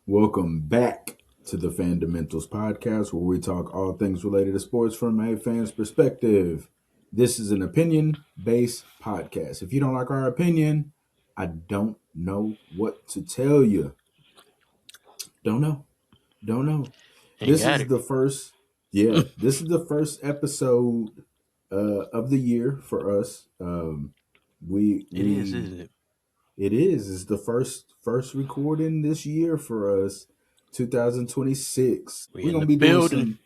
Welcome back to the Fundamentals podcast, where we talk all things related to sports from a fan's perspective. This is an opinion-based podcast. If you don't like our opinion, I don't know what to tell you. Don't know. Don't know. Ain't This got is it. the first, this is the first episode of the year for us. We It is, we isn't it? It is. It's the first recording this year for us, 2026. We We're in gonna the be doing building. some.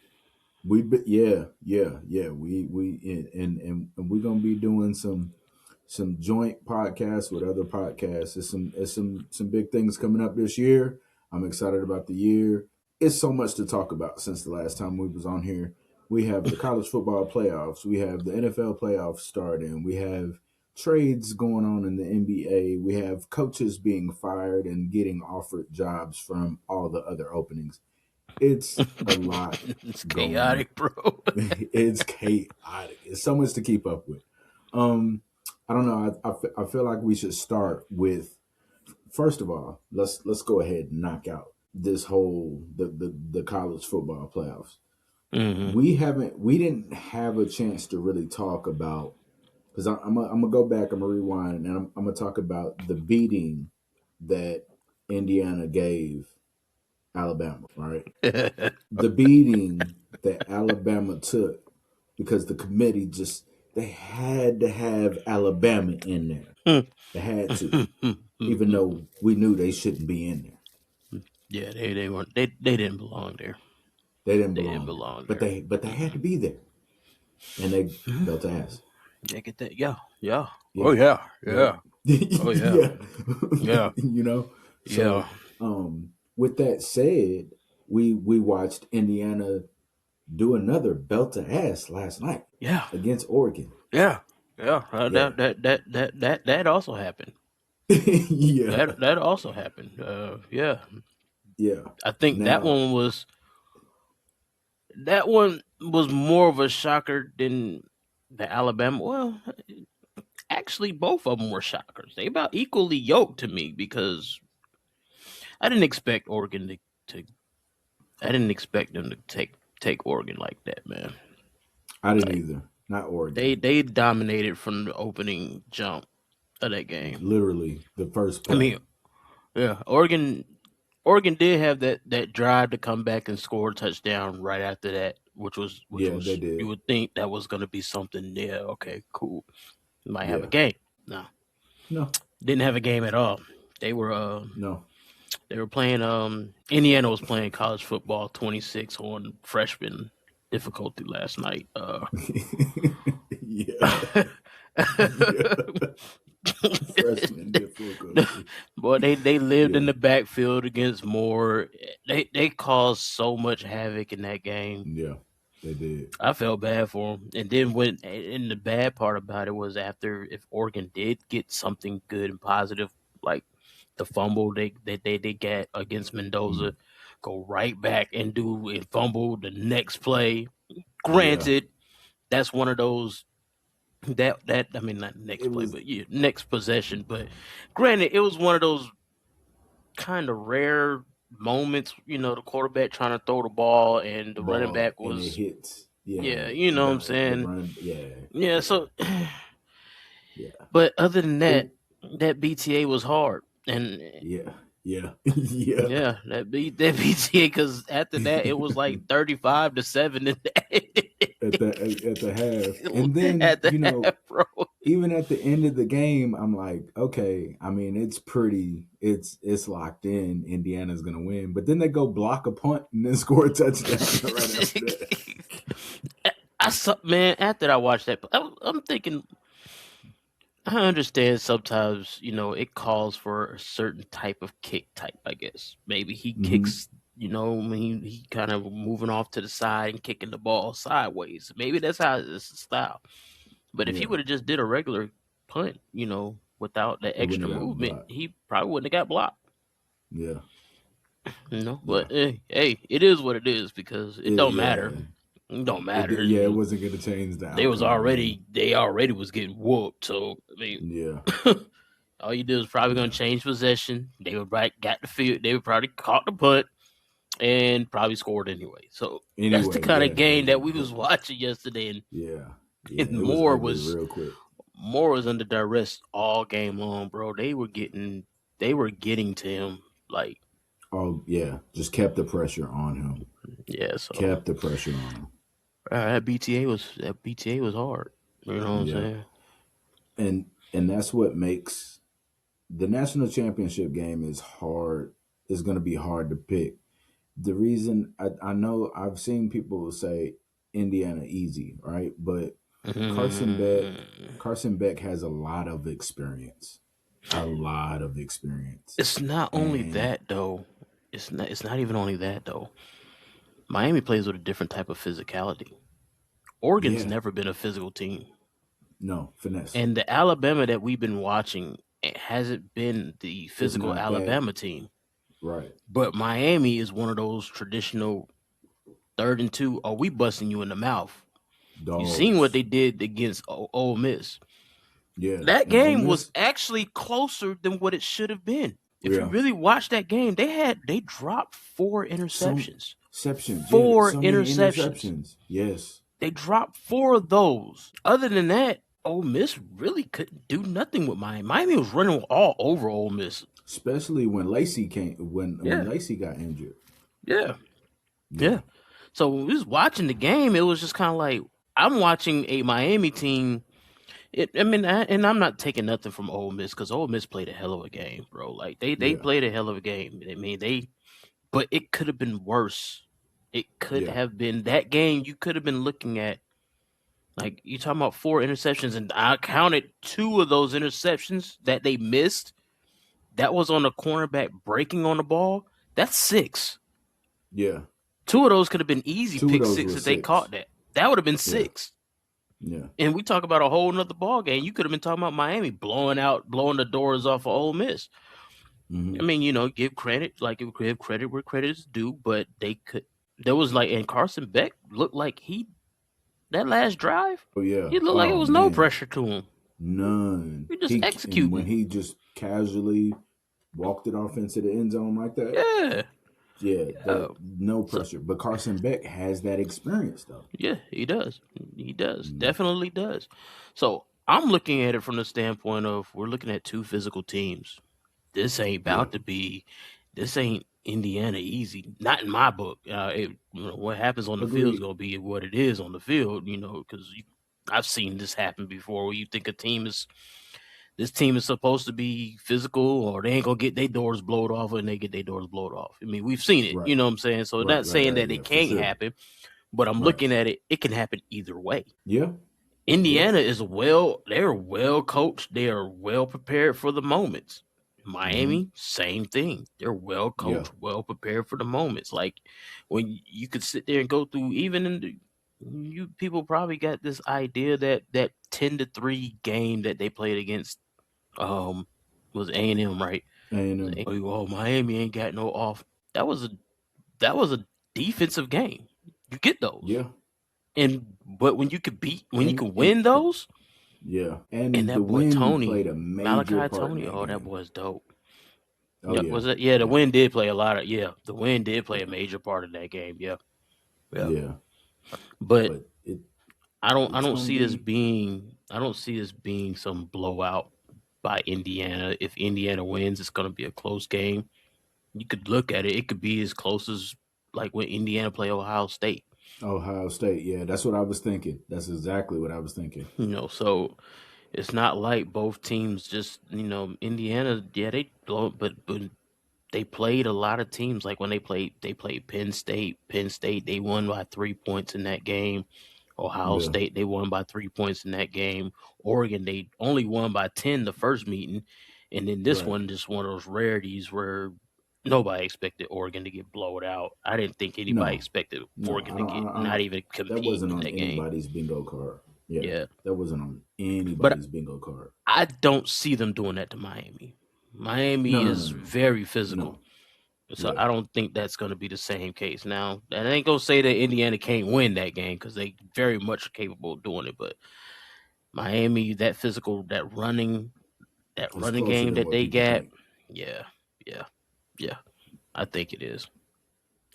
Yeah. We we're gonna be doing some joint podcasts with other podcasts. It's some big things coming up this year. I'm excited about the year. It's so much to talk about since the last time we was on here. We have the college football playoffs. We have the NFL playoffs starting. We have trades going on in the NBA. We have coaches being fired and getting offered jobs from all the other openings. It's a lot It's going. chaotic, bro. It's chaotic. It's so much to keep up with. Um, I don't know. I feel like we should start with, first of all, let's go ahead and knock out this whole the college football playoffs. hmm We didn't have a chance to really talk about, because I'm gonna go back, I'm gonna rewind, and I'm gonna talk about the beating that Indiana gave Alabama, right? The beating that Alabama took, because the committee just, they had to have Alabama in there. They had to, even though we knew they shouldn't be in there. Yeah, they weren't they didn't belong there. They didn't They didn't belong there, belong but there. they had to be there, and they Mhm. built ass. Yeah, get that. Yeah, yeah. Oh Yeah, yeah, right. yeah. Oh yeah, Yeah, yeah, you know. yeah, So, with that said, we watched Indiana do another belt to ass last night yeah, against Oregon. yeah, yeah. Yeah, That also happened. yeah, That also happened. Yeah. yeah. I think Now, that one was more of a shocker than the Alabama. Well, actually, both of them were shockers. They about equally yoked to me because I didn't expect Oregon to I didn't expect them to take Oregon like that, man. I didn't Like either. Not Oregon. they dominated from the opening jump of that game. Literally, the first I mean, play. yeah, Oregon did have that drive to come back and score a touchdown right after that, which Yeah, they was you did. would think that was going to be something. Yeah, okay, cool. Might have a Yeah. game. No, No, didn't have a game at all. They were uh no. they were playing Indiana was playing college football 26 on freshman difficulty last night. Yeah, yeah. Freshman difficulty. Boy, they lived in Yeah, the backfield against Moore. They caused so much havoc in that game. yeah, they did. I felt bad for them. And then and the bad part about it was after if Oregon did get something good and positive, like the fumble they got against Mm, Mendoza, go right back and do and fumble the next play. yeah, Granted, that's one of those that I mean not next it play, was. but yeah, next possession. But granted, it was one of those kind of rare moments, the quarterback trying to throw the ball and the running Ball back and it was, hits. Yeah, yeah, you know what I'm the saying? run. Yeah, Yeah, yeah, so, yeah. but other than It. that BTA was hard. And Yeah, yeah, yeah. yeah, that BTA, because after that, it was like 35-7 in At the half, and then at the half, bro. even at the end of the game, I'm like, okay. I mean, it's locked in. Indiana's gonna win, but then they go block a punt and then score a touchdown right after that. I saw, man, after I watched that, I'm thinking, I understand sometimes, it calls for a certain type of kick type, I guess. Maybe he Hmm. kicks, when he kind of moving off to the side and kicking the ball sideways. Maybe that's how it's his style. But if he Yeah, would have just did a regular punt, without the it wouldn't extra have got movement, blocked. he probably wouldn't have got blocked. Yeah, But yeah. hey, it is what it is because it don't matter. Yeah, It don't matter. yeah. It wasn't gonna change the They outcome of the game. already was getting whooped. So I mean, Yeah, All you did was probably going Yeah. to change possession. They would got the field. They would probably caught the punt and probably scored anyway. So that's the Anyway, kind of yeah, game yeah, that we was watching yesterday, and, yeah, yeah. and It was ugly real quick. Moore was under duress all game long, bro. They were getting to him like Oh yeah, just kept the pressure on him. yeah. So Kept the pressure on him. that BTA was hard. You know what I'm Yeah, saying? and that's what makes the national championship game is hard. Is going to be hard to pick. The reason I know I've seen people say Indiana easy, right? But Carson Beck, Mm, Carson Beck has a lot of experience, a lot of experience, it's not only and that though. It's not even only that though. Miami plays with a different type of physicality. Oregon's yeah, never been a physical team. no finesse. And the Alabama that we've been watching, it hasn't been the It's physical not that Alabama team. right. But Miami is one of those traditional 3rd and 2. Oh, we busting you in the mouth. You seen what Dogs. they did against Ole Miss. Yeah, That and Ole game was Miss. actually closer than what it should have been. If you Yeah, really watch that game, they dropped four some interceptions. exceptions. Yeah, Four so many interceptions. interceptions. Yes. They dropped four of those. Other than that, Ole Miss really couldn't do nothing with Miami. Miami was running all over Ole Miss. Especially when Lacey came when Yeah, Lacey got injured. yeah, Yeah, yeah. So when we was watching the game, it was just kind of like I'm watching a Miami team. And I'm not taking nothing from Ole Miss because Ole Miss played a hell of a game, bro. Like they yeah, played a hell of a game. I mean but it could have been worse. It could yeah, have been that game. You could have been looking at like you talking about four interceptions, and I counted two of those interceptions that they missed. That was on the cornerback breaking on the ball. That's six. yeah. Two of those could have been easy Two of pick those six were if they caught six. that. That would have been Yeah, six. yeah. And we talk about a whole nother ball game. You could have been talking about Miami blowing the doors off of Ole Miss. I Hmm. mean, give credit, like give credit where credit is due, but they could. There was like, and Carson Beck looked like that last drive, Oh yeah. he looked like it Oh was no man, pressure to him. none. He just He and when executing. he just casually walked it off into the end zone like that. Yeah, Yeah, yeah. that no So pressure. But Carson Beck has that experience though. yeah, he does. He does. Mm, Definitely does. So I'm looking at it from the standpoint of we're looking at two physical teams. This ain't yeah, about to be. This ain't Indiana easy. Not in my book. What happens on the field is agreed. gonna be what it is on the field. Because I've seen this happen before, where you think this team is supposed to be physical, or they ain't gonna get their doors blowed off, and they get their doors blowed off. I mean, we've seen it. Right, You know what I'm saying? So right, not right, saying right. that Yeah, it for can't sure. happen, but I'm Right. looking at it. It can happen either way. Yeah, yeah, Indiana is they're well coached. They are well prepared for the moments. hmm, Miami, same thing. They're well yeah. coached, well prepared for the moments. Like when you could sit there and go through, even in you people probably got this idea that 10-3 game that they played against um was A&M, right? And Oh, Miami ain't got no off. That was a that was a defensive game. You get those. yeah, But when you can and win those, yeah, and and the that boy wind Tony, played a major Malachi part in Tony, that oh, that game. boy's dope. Oh Yeah, yeah, was it? Yeah, the yeah, wind did play a lot of. Yeah, the wind did play a yeah, major part of that game. Yeah, yeah. yeah. But But I it's don't gonna see this be being some blowout by Indiana. If Indiana wins, it's going to be a close game. You could look at it; it could be as close as like when Indiana play Ohio State. Ohio State. Yeah, that's what I was thinking. That's exactly what I was thinking. So it's not like both teams just Indiana. Yeah, they blow, but they played a lot of teams. Like when they played Penn State. Penn State, they won by 3 points in that game. Ohio Yeah, State, they won by 3 points in that game. Oregon, they only won by 10 the first meeting, and then this right. one, just one of those rarities where nobody expected Oregon to get blown out. I didn't think anybody No, expected no. Oregon to get I not don't. even That compete wasn't in on that game. anybody's bingo card. Yeah, Yeah, that wasn't on but anybody's bingo card. I don't see them doing that to Miami. Miami No, no, is no, no, very physical. no. So Yeah, I don't think that's going to be the same case. Now, that ain't gonna say that Indiana can't win that game because they very much are capable of doing it. But Miami, that physical, that running, That It's running closer game than that what they people got, think. yeah, yeah, yeah. I think it is.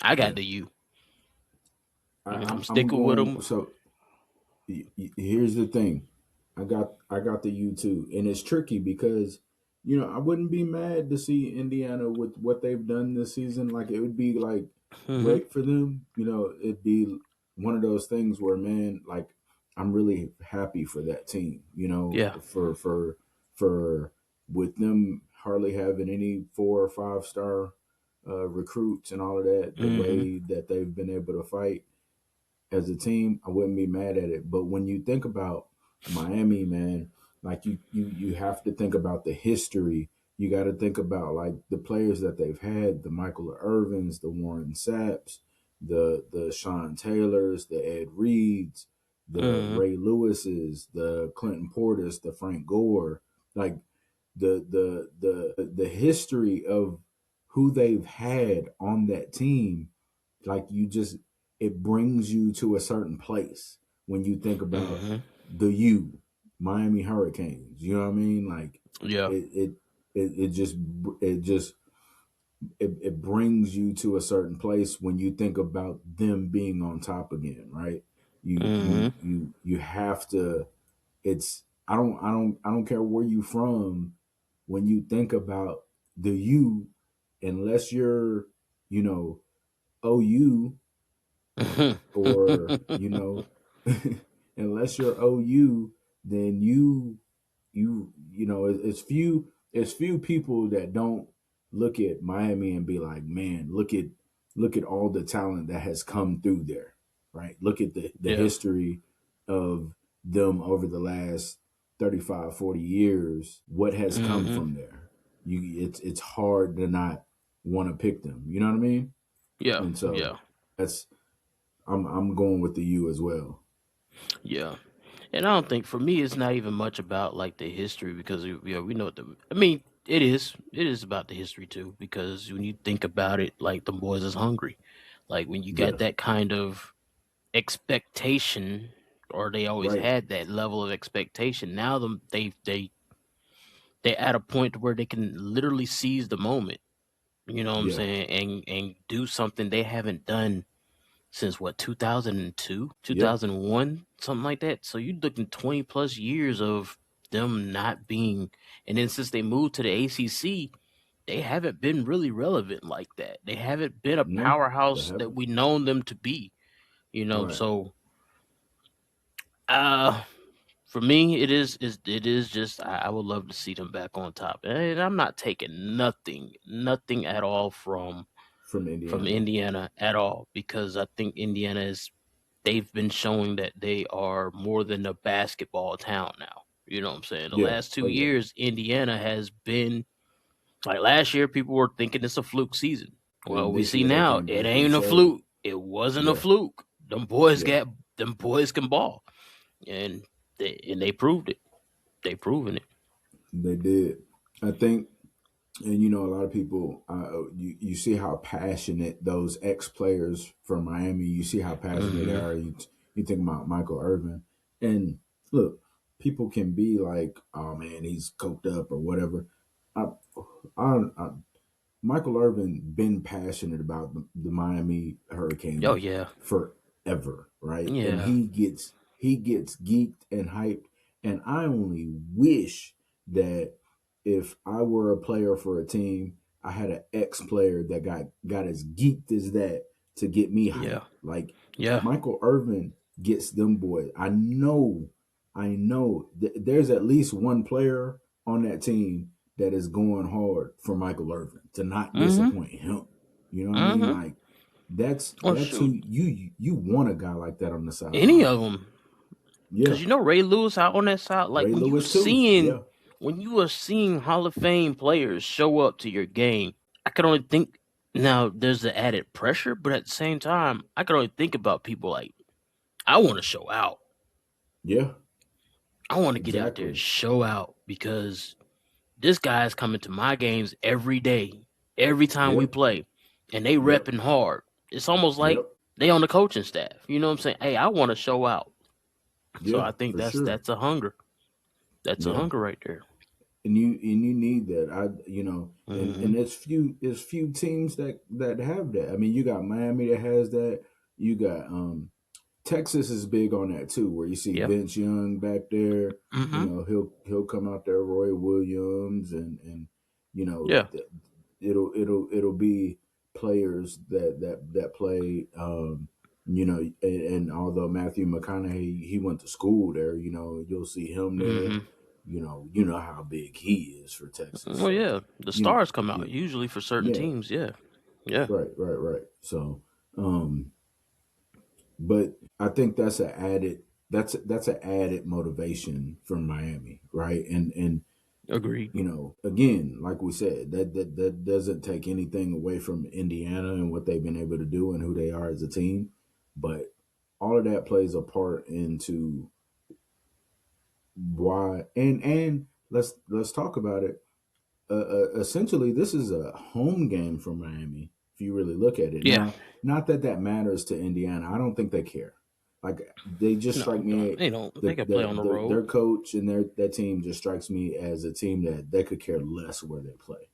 I got Yeah, the U. I'm I'm I'm sticking with going. them. So here's the thing, I got the U too, and it's tricky because I wouldn't be mad to see Indiana with what they've done this season. Like it would be like Hmm. great for them. It'd be one of those things where, man, like I'm really happy for that team. Yeah. For with them hardly having any 4 or 5 star recruits and all of that, the Hmm. way that they've been able to fight as a team, I wouldn't be mad at it. But when you think about Miami, man, like you have to think about the history. You got to think about like the players that they've had, the Michael Irvins, the Warren Sapps, the Sean Taylors, the Ed Reeds, the Hmm. Ray Lewises, the Clinton Portis, the Frank Gore, like the history of who they've had on that team, like it brings you to a certain place when you think about Hmm. the U, Miami Hurricanes. You know what I mean? Like Yeah. it it it just it just it brings you to a certain place when you think about them being on top again, right? Hmm. You have to. It's I don't care where you from when you think about the U, unless you're you know OU, or unless you're OU, then it's few people that don't look at Miami and be like, man, look at all the talent that has come through there, right? Look at the Yeah. history of them over the last 35, 40 years, what has come Hmm. from there. It's hard to not want to pick them. You know what I mean? Yeah. And so Yeah. that's I'm going with the U as well. Yeah. And I don't think for me it's not even much about like the history because we know what the I mean it is about the history too because when you think about it like the boys is hungry, like when you got Yeah, that kind of expectation or they always right. had that level of expectation. Now them they at a point where they can literally seize the moment. You know what I'm Yeah, saying? And do something they haven't done since what 2002, yep. 2001, something like that. So you're looking 20 plus years of them not being, and then since they moved to the ACC, they haven't been really relevant like that. They haven't been a No, they powerhouse that haven't. we known them to be. Right. So uh for me, it is just I would love to see them back on top, and I'm not taking nothing at all From from Indiana. Indiana at all because I think Indiana is they've been showing that they are more than a basketball town now. You know what I'm saying? The Yeah. last two Oh yeah. years, Indiana has been like last year. People were thinking it's a fluke season. Then Well, we this see year they now came it back and ain't a showed it. fluke. It wasn't a Yeah. fluke. Yeah. Them boys can ball, and they proved it. They proven it. They did. I think, and a lot of people, you see how passionate those ex players from Miami. You see how passionate they Hmm. are. You think about Michael Irvin, and look, people can be like, "Oh man, he's coked up" or whatever. I, I Michael Irvin been passionate about the Miami Oh Hurricanes yeah, forever, right? And yeah, he gets geeked and hyped. And I only wish that if I were a player for a team, I had an ex player that got as geeked as that to get me yeah, hyped. Like yeah, Michael Irvin gets them boys. I know there's at least one player on that team that is going hard for Michael Irvin to not hmm, disappoint him. You know what I mean? hmm. Like that's Oh that's who shoot, you want a guy like that on the any sideline. of them. Yeah, Cause Ray Lewis out on that side. Like Ray Lewis too. Yeah, when you were seeing Hall of Fame players show up to your game, I could only think. Now there's the added pressure, but at the same time, I could only think about people like I want to show out. yeah, I want to get out there, exactly. show out because this guy's coming to my games every day, every time we Yep, play, and they yep, repping hard. It's almost like yep, they on the coaching staff. You know what I'm saying? Hey, I want to show out. So yeah, I think for that's sure. that's a hunger. That's a Yeah, hunger right there. and you need that. And Hmm. it's few teams that have that. I mean, you got Miami that has that. You got Texas is big on that too, where you see Yeah. Vince Young back there. Hmm. He'll come out there, Roy Williams, and you know Yeah. it'll be players that play. And although Matthew McConaughey he went to school there, you'll see him there. Hmm. You know how big he is for Texas. Well, So yeah, the you know, stars come yeah, out usually for certain yeah, teams. Yeah. Yeah. right. So, um, but I think that's an added motivation from Miami, right? And Agreed. again, like we said, that doesn't take anything away from Indiana and what they've been able to do and who they are as a team, but all of that plays a part into why. And let's talk about it. Essentially, this is a home game for Miami. If you really look at it Yeah. now, not that matters to Indiana. I don't think they care. Like they just No, strike me. they don't. They can play The, on the the road. their coach and their team just strikes me as a team that they could care less where they play.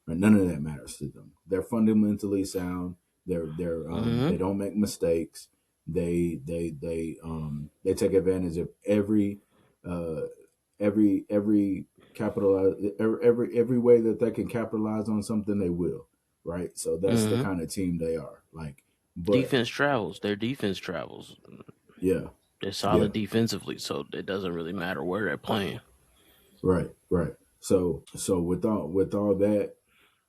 Right? None of that matters to them. They're fundamentally sound. They Hmm. don't make mistakes. They take advantage of uh, every capitalize every way that they can capitalize on something they will, right? So that's the Hmm. kind of team they are. Like, but Defense travels. Their defense travels. yeah, They're yeah, solid defensively, so it doesn't really matter where they're playing. right. So with all that,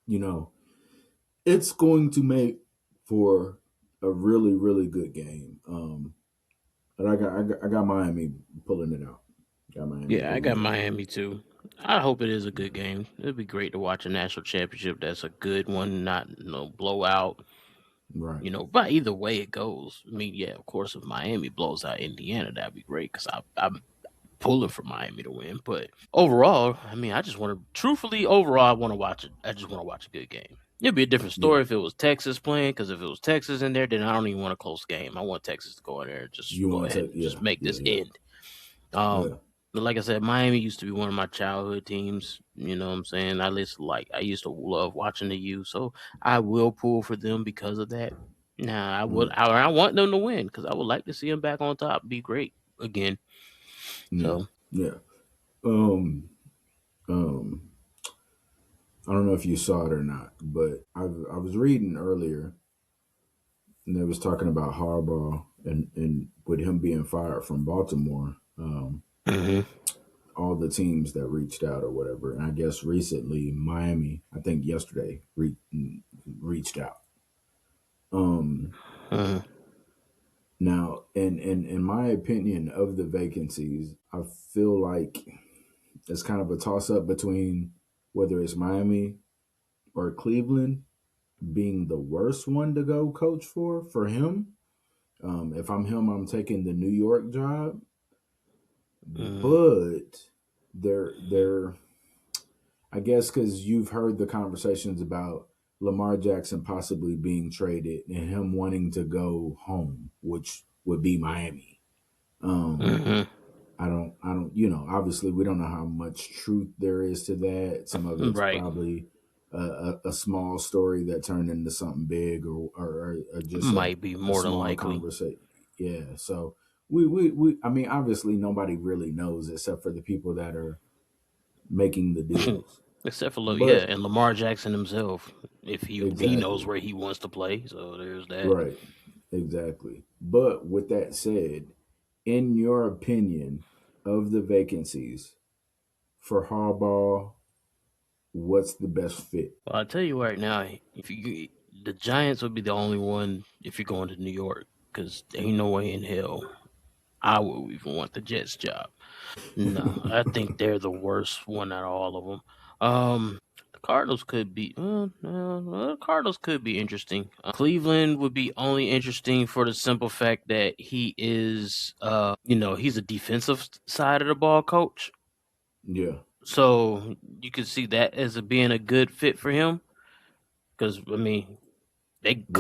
you know, it's going to make for a really really good game. But I got Miami pulling it out. Got Miami Yeah, I pulling got it out. Miami too. I hope it is a good game. It'd be great to watch a national championship that's a good one, not no blowout. Right. But either way it goes. I mean, yeah, of course, if Miami blows out Indiana, that'd be great because I'm pulling for Miami to win. But overall, I mean, I just want to, truthfully, overall, I want to watch it. I just want to watch a good game. It'd be a different Yeah. story if it was Texas playing, because if it was Texas in there, then I don't even want a close game. I want Texas to go in there and just You go want ahead to and yeah, just make yeah, this yeah. end. Um, Yeah. but like I said, Miami used to be one of my childhood teams. You know what I'm saying? I used to love watching the U, so I will pull for them because of that. Now Yeah. I want them to win because I would like to see them back on top, be great again. Yeah. So, Yeah. Um um I don't know if you saw it or not, but I was reading earlier and they was talking about Harbaugh and with him being fired from Baltimore, hmm. all the teams that reached out or whatever. And I guess recently Miami, I think yesterday, reached out. Um Hmm. Now, in my opinion of the vacancies, I feel like it's kind of a toss up between whether it's Miami or Cleveland being the worst one to go coach for him. If I'm him, I'm taking the New York job, Mm, but they're I guess because you've heard the conversations about Lamar Jackson possibly being traded and him wanting to go home, which would be Miami. Um, hmm. obviously we don't know how much truth there is to that. Some of it's Right. probably a small story that turned into something big or just Might be a more than small likely. conversation. Yeah. So we I mean, obviously nobody really knows except for the people that are making the deals. Except for yeah, But and Lamar Jackson himself, if he knows exactly. where he wants to play. So there's that. Right. Exactly. But with that said, in your opinion of the vacancies for Harbaugh, what's the best fit? Well, I tell you right now, if you the Giants would be the only one if you're going to New York, because ain't no way in hell I would even want the Jets job. No, I think they're the worst one out of all of them. The Cardinals could be. The Cardinals could be interesting. Cleveland would be only interesting for the simple fact that he is, he's a defensive side of the ball coach. Yeah, So you could see that as being a good fit for him. Because I mean, with that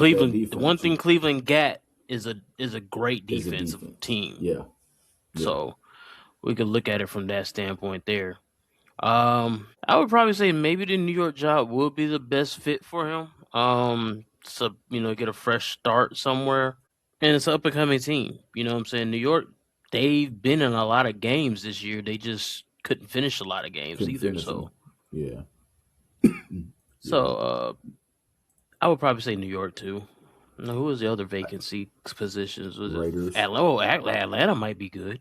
The one defense thing Cleveland got is a great is a defensive defense. team. Yeah, yeah, So we could look at it from that standpoint there. I would probably say maybe the New York job would be the best fit for him. So get a fresh start somewhere, and it's an up and coming team. You know what I'm saying? New York, they've been in a lot of games this year. They just couldn't finish a lot of games Couldn't either. finish So, them. Yeah, so yeah. uh, I would probably say New York too. Now, who was the other vacancy positions? Was it Raiders. Atlanta? Oh, Atlanta might be good.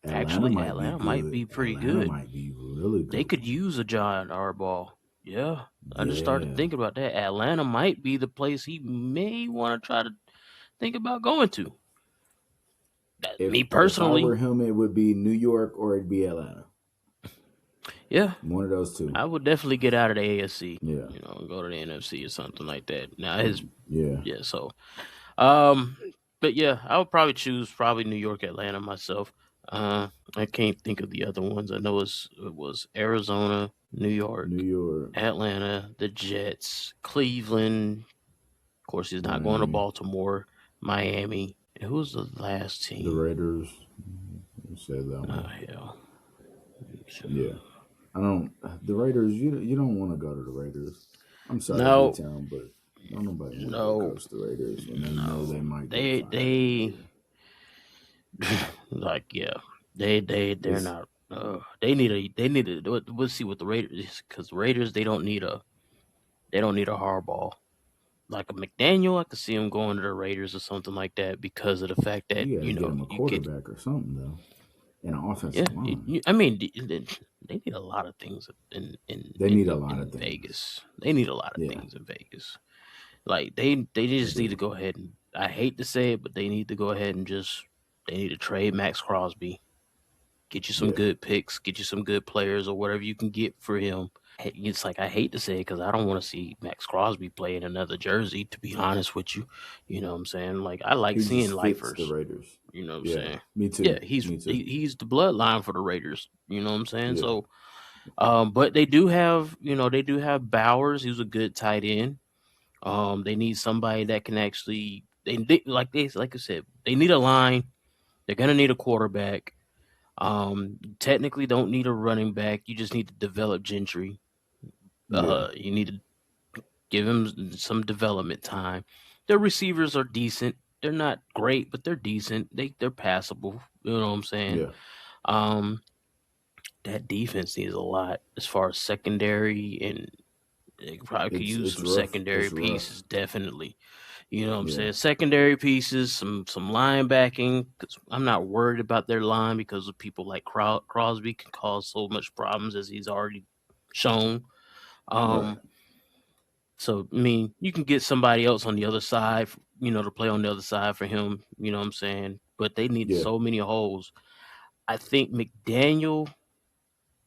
Atlanta Actually, might be Atlanta might good. be pretty Atlanta good. might be really They good. could use a John Arball. Yeah, I just started Yeah. thinking about that. Atlanta might be the place he may want to try to think about going to. Me If I were personally, him, it would be New York or it'd be Atlanta. yeah, One of those two. I would definitely get out of the ASC. Yeah. And go to the NFC or something like that. Now Or his yeah. yeah, so um, but yeah, I would probably choose New York, Atlanta myself. I can't think of the other ones. I know it was Arizona, New New York, York, Atlanta, the Jets, Cleveland. Of course, he's not going to Miami, Baltimore, Miami. And who's the last the team? Raiders. You said that Oh one. hell, Yeah. I don't. The Raiders. You don't want to go to the Raiders. I'm sorry, B no, Town, but don't nobody want to go no, coach the Raiders when they know they no. might get fired every They year. like yeah. They're It's not. They need a. We'll see what the Raiders, because Raiders they don't need a hardball like a McDaniel. I could see him going to the Raiders or something like that because of the fact that you got to get them a you get. quarterback or something though, and an Yeah, offensive line. I mean, they need a lot of things They need a lot of in things. Vegas. They need a lot of Yeah, things in Vegas. Like they they just need to do. go ahead and, I hate to say it, but they need to go ahead and just, they need to trade Max Crosby, get you some Yeah, good picks, get you some good players or whatever you can get for him. It's like, I hate to say it because I don't want to see Max Crosby play in another jersey. To be honest with you, you know what I'm saying. Like, I like he seeing just fits the lifers. Raiders. You know what I'm Yeah, saying? me Yeah, too. Me too. he's the bloodline for the Raiders. You know what I'm saying? Yeah, So, but they do have Bowers, who's a good tight end. They need somebody that can actually, like I said, they need a line. They're gonna need a quarterback. Technically, don't need a running back. You just need to develop Gentry. yeah. You need to give him some development time. Their receivers are decent. They're not great, but they're decent. They're passable. You know what I'm saying? Yeah, Um, that defense needs a lot as far as secondary, and they probably could use it's some rough. secondary It's rough. pieces. Definitely, you know what I'm Yeah, saying. Secondary pieces, some linebacking. Cause I'm not worried about their line because of people like Crosby can cause so much problems as he's already shown. right. Um, so I mean, you can get somebody else on the other side, to play on the other side for him. You know what I'm saying. But they need Yeah, so many holes. I think McDaniel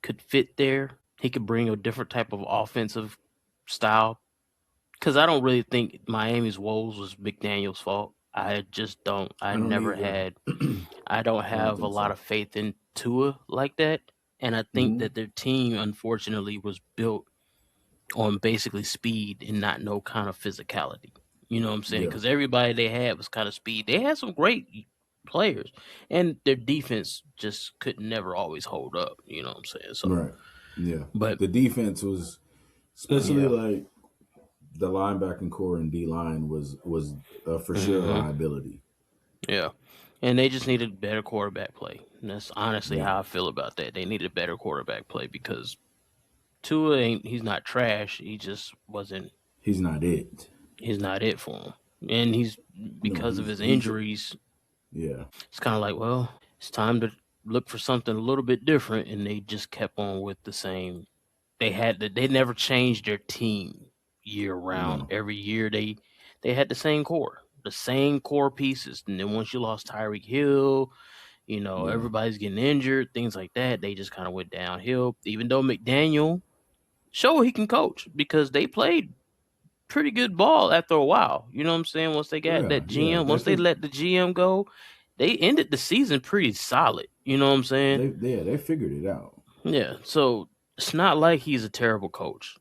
could fit there. He could bring a different type of offensive style, because I don't really think Miami's woes was McDaniel's fault. I just don't. I don't either. I don't I don't have a think lot so. of faith in Tua like that. And I think Hmm. that their team, unfortunately, was built on basically speed and not no kind of physicality. You know what I'm saying? Yeah, Because everybody they had was kind of speed. They had some great players, and their defense just could never always hold up. You know what I'm saying? So, right. Yeah, but the defense was, especially yeah, like the linebacking core and D line was for sure a hmm liability. yeah. And they just needed better quarterback play. And that's honestly Yeah, how I feel about that. They needed better quarterback play because Tua ain't, he's not trash. He just wasn't, he's not it. he's not it for him. And he's, No, because of his he's injuries, yeah. it's kind of like, well, it's time to look for something a little bit different. And they just kept on with the same. They never changed their team year round. No, Every year they had the same core pieces. And then once you lost Tyreek Hill, yeah, everybody's getting injured, things like that. They just kind of went downhill. Even though McDaniel showed he can coach, because they played pretty good ball after a while. You know what I'm saying? Once they got yeah, that yeah. GM, once they let the GM go, they ended the season pretty solid. You know what I'm saying? They figured it out. Yeah. So it's not like he's a terrible coach.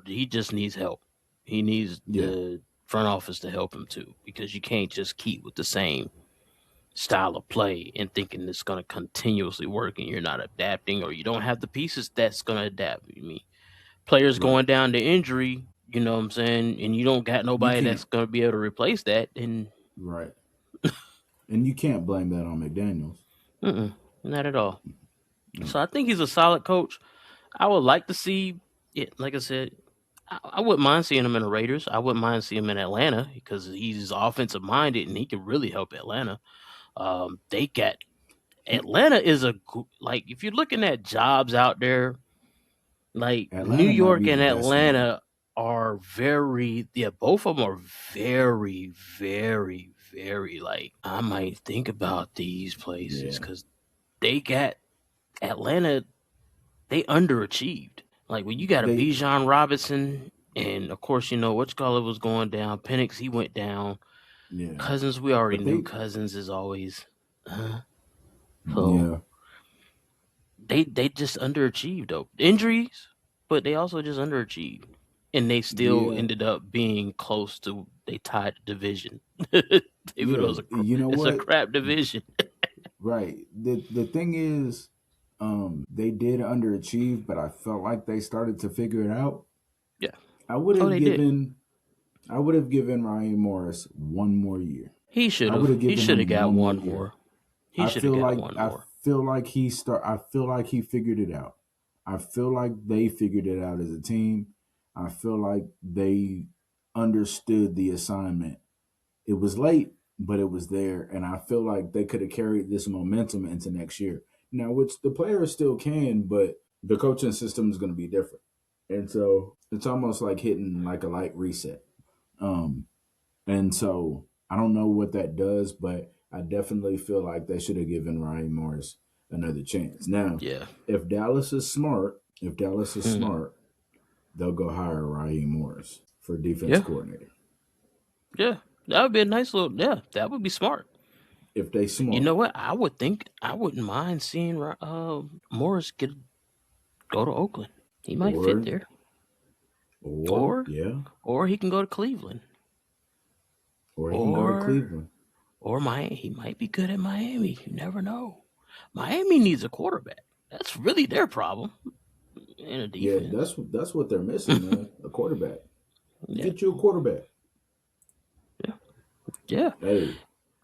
He just needs help. He needs Yeah, the front office to help him too, because you can't just keep with the same. style of play and thinking it's going to continuously work and you're not adapting or you don't have the pieces that's going to adapt. I mean, players Right. going down to injury, you know what I'm saying, and you don't got You nobody that's can't. going to be able to replace that, and Right. And you can't blame that on McDaniels. not at all. No. So I think he's a solid coach. I would like to see it. Like I said, I wouldn't mind seeing him in the Raiders. I wouldn't mind seeing him in Atlanta because he's offensive minded and he can really help Atlanta. They got Atlanta is like if you're looking at jobs out there, like New Atlanta might York be the and best one. Atlanta are very, yeah, both of them are very, very, very, like I might think about these places Yeah. because they got Atlanta, they underachieved. Like when you got a They. Bijan Robinson, and of course, you know, what you call it was going down. Penix, he went down. Yeah. Cousins, we already But knew they. Cousins is always. So Yeah. they just underachieved though. Injuries, but they also just underachieved. And they still Yeah. ended up being close to they tied the division. Even though Yeah. You know it's a what? crap division. Right. The thing is, they did underachieve, but I felt like they started to figure it out. Yeah. I would Oh, have they did. given I would have given Ryan Morris one more year. He should I would have. have He given should have him got one more one year. more. He should have got one more. I feel like he figured it out. I feel like they figured it out as a team. I feel like they understood the assignment. It was late, but it was there, and I feel like they could have carried this momentum into next year. Now, which the players still can, but the coaching system is going to be different, and so it's almost like hitting like a light reset. Um, and so I don't know what that does, but I definitely feel like they should have given Ryan Morris another chance. Now, Yeah. if Dallas is Hmm. smart, they'll go hire Ryan Morris for defense Yeah. coordinator. Yeah. That would be a nice little. Yeah, that would be smart. If they You smart, know what? I would think I wouldn't mind seeing Morris go to Oakland. He might fit or there, or or yeah, or he can go to Cleveland, or he can go to or Cleveland. Miami. He might be good at Miami. You never know. Miami needs a quarterback. That's really their problem in a Yeah, defense. that's what they're missing, man. A quarterback. Yeah, Get you a quarterback. yeah, yeah. Hey,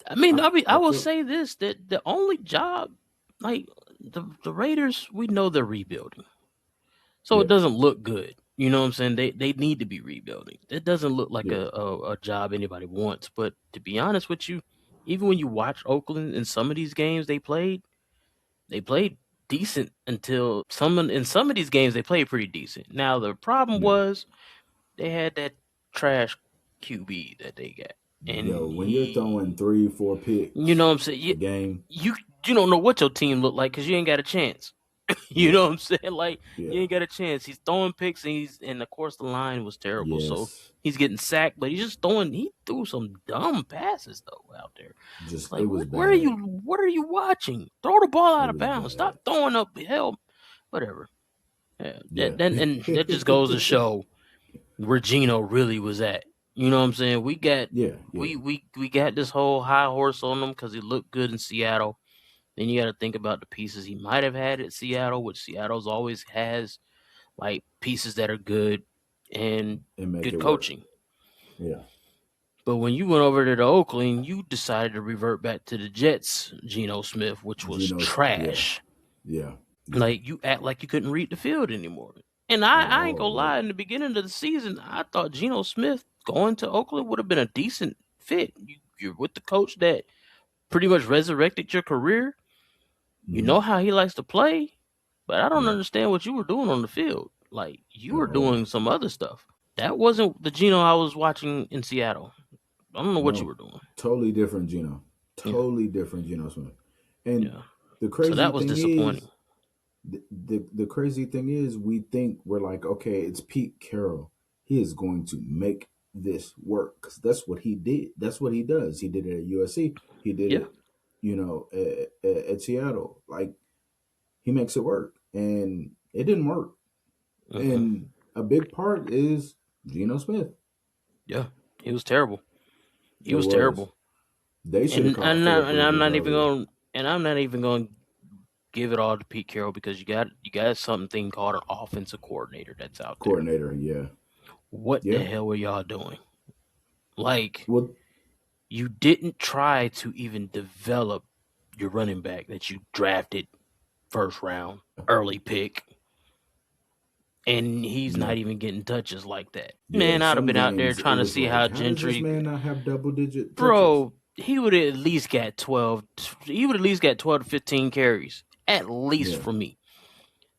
I mean, I I will feel say this: that the only job, like the Raiders, we know they're rebuilding. So it yeah, doesn't look good. You know what I'm saying? They need to be rebuilding. It doesn't look like yeah, a job anybody wants. But to be honest with you, even when you watch Oakland in some of these games they played decent until in some of these games they played pretty decent. Now the problem yeah. was they had that trash QB that they got. Yo, And when you're throwing he, three, four you know picks what I'm saying? a game, You you don't know what your team look like because you ain't got a chance. You yeah, know what I'm saying? Like you yeah, ain't got a chance. He's throwing picks and of course the line was terrible. So yes. he's getting sacked, but he's just throwing. He threw some dumb passes though out there. It's Just like it was where are you? bad. What are you watching? Throw the ball It out of was bounds. bad. Stop throwing up hell. Whatever. Yeah. Yeah. And that just goes to show where Gino really was at. You know what I'm saying? Yeah, yeah. We got this whole high horse on him because he looked good in Seattle. Then you got to think about the pieces he might have had at Seattle, which Seattle's always has, like pieces that are good and And make good it work. coaching. Yeah. But when you went over to the Oakland, you decided to revert back to the Jets, Geno Smith, which was Yeah, trash. yeah, yeah. Like you act like you couldn't read the field anymore. And At I ain't all. gonna Like, lie, in the beginning of the season, I thought Geno Smith going to Oakland would have been a decent fit. You're with the coach that pretty much resurrected your career. You mhm, know how he likes to play, but I don't yeah, understand what you were doing on the field. Like you at were all. doing some other stuff. That wasn't the Geno I was watching in Seattle. I don't know what you No, were doing. totally different Gino. Yeah, Totally different Gino Smith. And yeah. the So crazy that was thing disappointing. is, the crazy thing is, we think we're like, okay, it's Pete Carroll. He is going to make this work because that's what he did. That's what he does. He did it at USC. He did Yeah. it, at Seattle. Like he makes it work, and it didn't work. Mm-mm. And a big part is Geno Smith. Yeah. He was terrible. He It was was. terrible. They should have And caught I'm not, Philip and I'm Rivers not even earlier. going, and I'm not even going to give it all to Pete Carroll because you got something called an offensive coordinator that's out there. Coordinator, yeah, What the yeah. hell were y'all doing? Like, Well, you didn't try to even develop your running back that you drafted first round, early pick, and he's yeah, not even getting touches like that. yeah. Man, I'd have Some been out there games it trying to was see like, how how does this Gentry, man not have double digit touches? bro, he would have at least got 12. He would at least got 12 to 15 carries, at least Yeah, for me.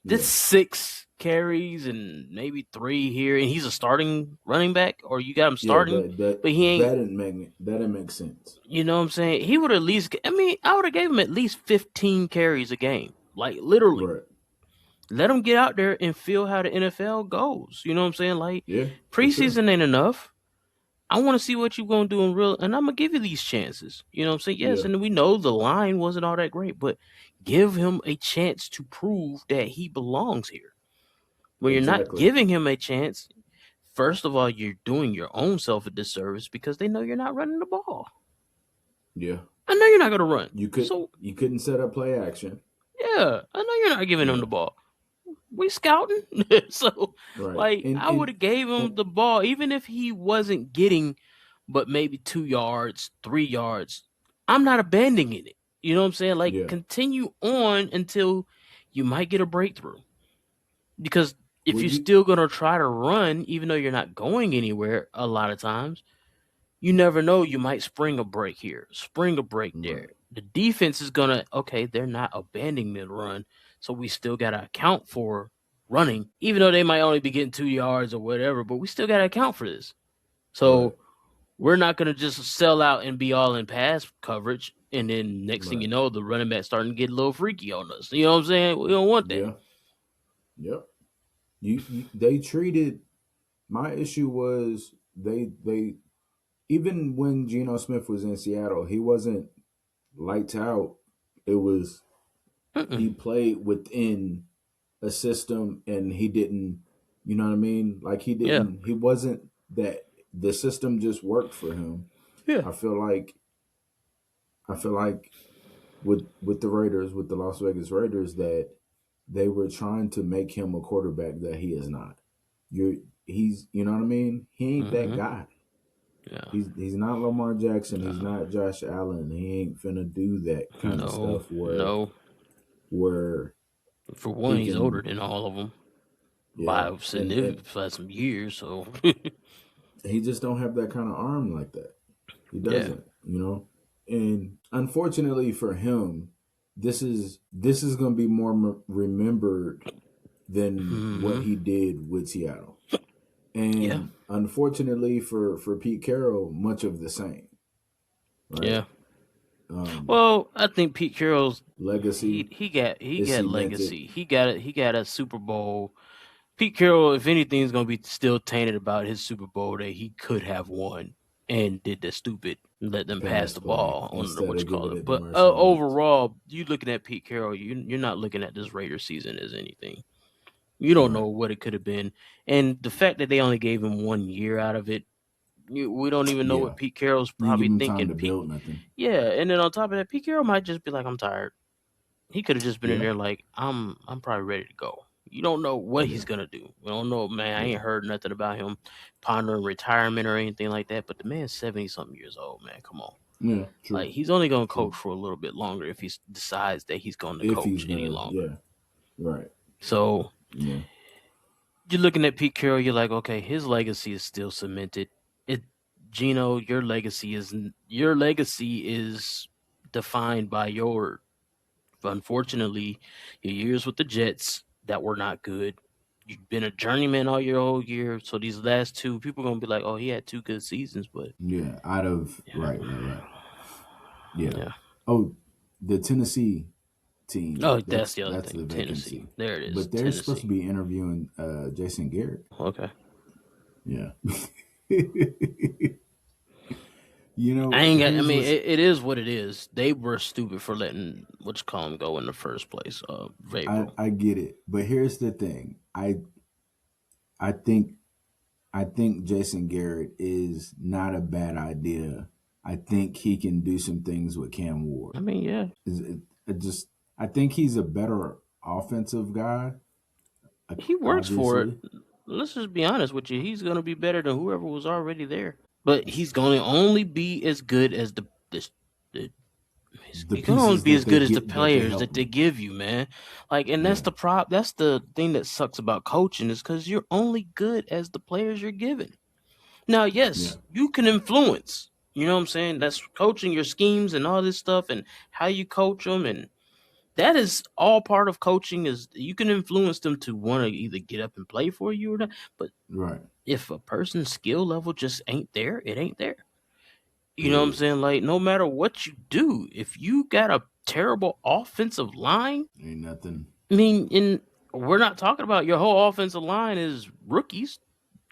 This yeah. 6 carries and maybe 3 here, and he's a starting running back, or you got him Yeah, starting, that but he ain't. that didn't make sense. You know what I'm saying? He would at least. I mean, I would have gave him at least 15 carries a game, like literally. Right. Let him get out there and feel how the NFL goes. You know what I'm saying? Like Yeah, for sure. preseason ain't enough. I want to see what you're gonna do in real, and I'm gonna give you these chances. You know what I'm saying? Yes, Yeah, and we know the line wasn't all that great, but give him a chance to prove that he belongs here. When you're not exactly. giving him a chance, first of all, you're doing your own self a disservice because they know you're not running the ball. Yeah. I know you're not gonna run. So You couldn't set up play action. yeah, I know you're not giving him Yeah. the ball. We scouting. So Right. like I would have gave him And the ball even if he wasn't getting but maybe 2 yards, 3 yards. I'm not abandoning it. You know what I'm saying? Like yeah. continue on until you might get a breakthrough. Because if Well, you're you still gonna try to run, even though you're not going anywhere a lot of times, you never know. You might spring a break here, spring a break there. right. The defense is gonna okay. They're not abandoning the run, so we still gotta account for running, even though they might only be getting 2 yards or whatever. But we still gotta account for this. Right. So we're not gonna just sell out and be all in pass coverage, and then next thing Right. you know, the running back starting to get a little freaky on us. You know what I'm saying? We don't want that. Yeah. Yep. They treated my issue was they even when Geno Smith was in Seattle, he wasn't lights out. It was Mm-mm. he played within a system and he didn't, you know what I mean? Like Yeah, he wasn't that the system just worked for him. yeah, I feel like with the Raiders, with the Las Vegas Raiders, that they were trying to make him a quarterback that he is not. He's you know what I mean? He ain't that hmm guy. yeah. He's not Lamar Jackson. He's No, not Josh Allen. He ain't finna do that kind of no, stuff no. where For one, he he's older can than all of them yeah by and by some years. So he just don't have that kind of arm like that. He yeah, doesn't, you know. And unfortunately for him, this is going to be more remembered than what hmm he did with Seattle. yeah, And unfortunately for Pete Carroll, much of the same, right? yeah. Um, Well, I think Pete Carroll's legacy he is got cemented. legacy. He got a Super Bowl. Pete Carroll, if anything, is gonna be still tainted about his Super Bowl that he could have won and did the stupid let them pass Pass the play ball on the instead what you of call giving it. it to But Marshawn Lynch. overall, you looking at Pete Carroll, you're not looking at this Raider season as anything. You don't Right. know what it could have been, and the fact that they only gave him 1 year out of it, we don't even know Yeah. what Pete Carroll's You didn't give probably him time thinking. to build nothing. Yeah, and then on top of that, Pete Carroll might just be like, "I'm tired." He could have just been in Yeah. there like, I'm probably ready to go." You don't know what he's Yeah. gonna do. We don't know, man. I Yeah. ain't heard nothing about him pondering retirement or anything like that. But the man's 70 something years old, man. Come on, Yeah. like True. he's only gonna True. coach for a little bit longer if he decides that he's going to If he's coach any gonna, longer. yeah. Right. So Yeah. you're looking at Pete Carroll, you're like, okay, his legacy is still cemented. It, Gino, your legacy is defined by your, unfortunately, your years with the Jets that were not good. You've been a journeyman all your whole year, so these last two, people are gonna be like, oh, he had 2 good seasons, but Yeah. Out of yeah, right. Right. Right. Yeah. yeah. Oh, the Tennessee team. Oh, that's the other That's thing, the Tennessee. vacancy. There it is, But they're supposed to Tennessee. be interviewing Jason Garrett. Okay. Yeah. You I know, ain't got. I here's mean, what's it is what it is. They were stupid for letting what you call him go in the first place. Vrabel. I get it, but here's the thing. I think I think Jason Garrett is not a bad idea I think he can do some things with Cam Ward. I mean, yeah, It just I think he's a better offensive guy, he works for it. obviously. Let's just be honest with you. He's gonna be better than whoever was already there. But That's he's true. gonna only be as good as the The he's gonna only pieces be that as they good as the get that they players help that they him. give you, man. Like, and Yeah, that's the thing that sucks about coaching is because you're only good as the players you're given. Now, yeah, yes, you can influence. You know what I'm saying? That's coaching your schemes and all this stuff and how you coach them, and that is all part of coaching. Is you can influence them to want to either get up and play for you or not. But right. if a person's skill level just ain't there, it ain't there. You know what I'm Period. saying? Like, no matter what you do, if you got a terrible offensive line, Ain't nothing. I mean, we're not talking about your whole offensive line is rookies.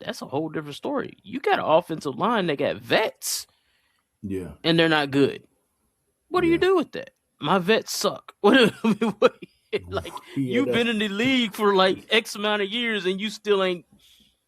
That's a whole different story. You got an offensive line that got vets Yeah, and they're not good. What do you yeah, do with that? My vets suck. What like yeah. you've been in the league for like X amount of years and you still ain't.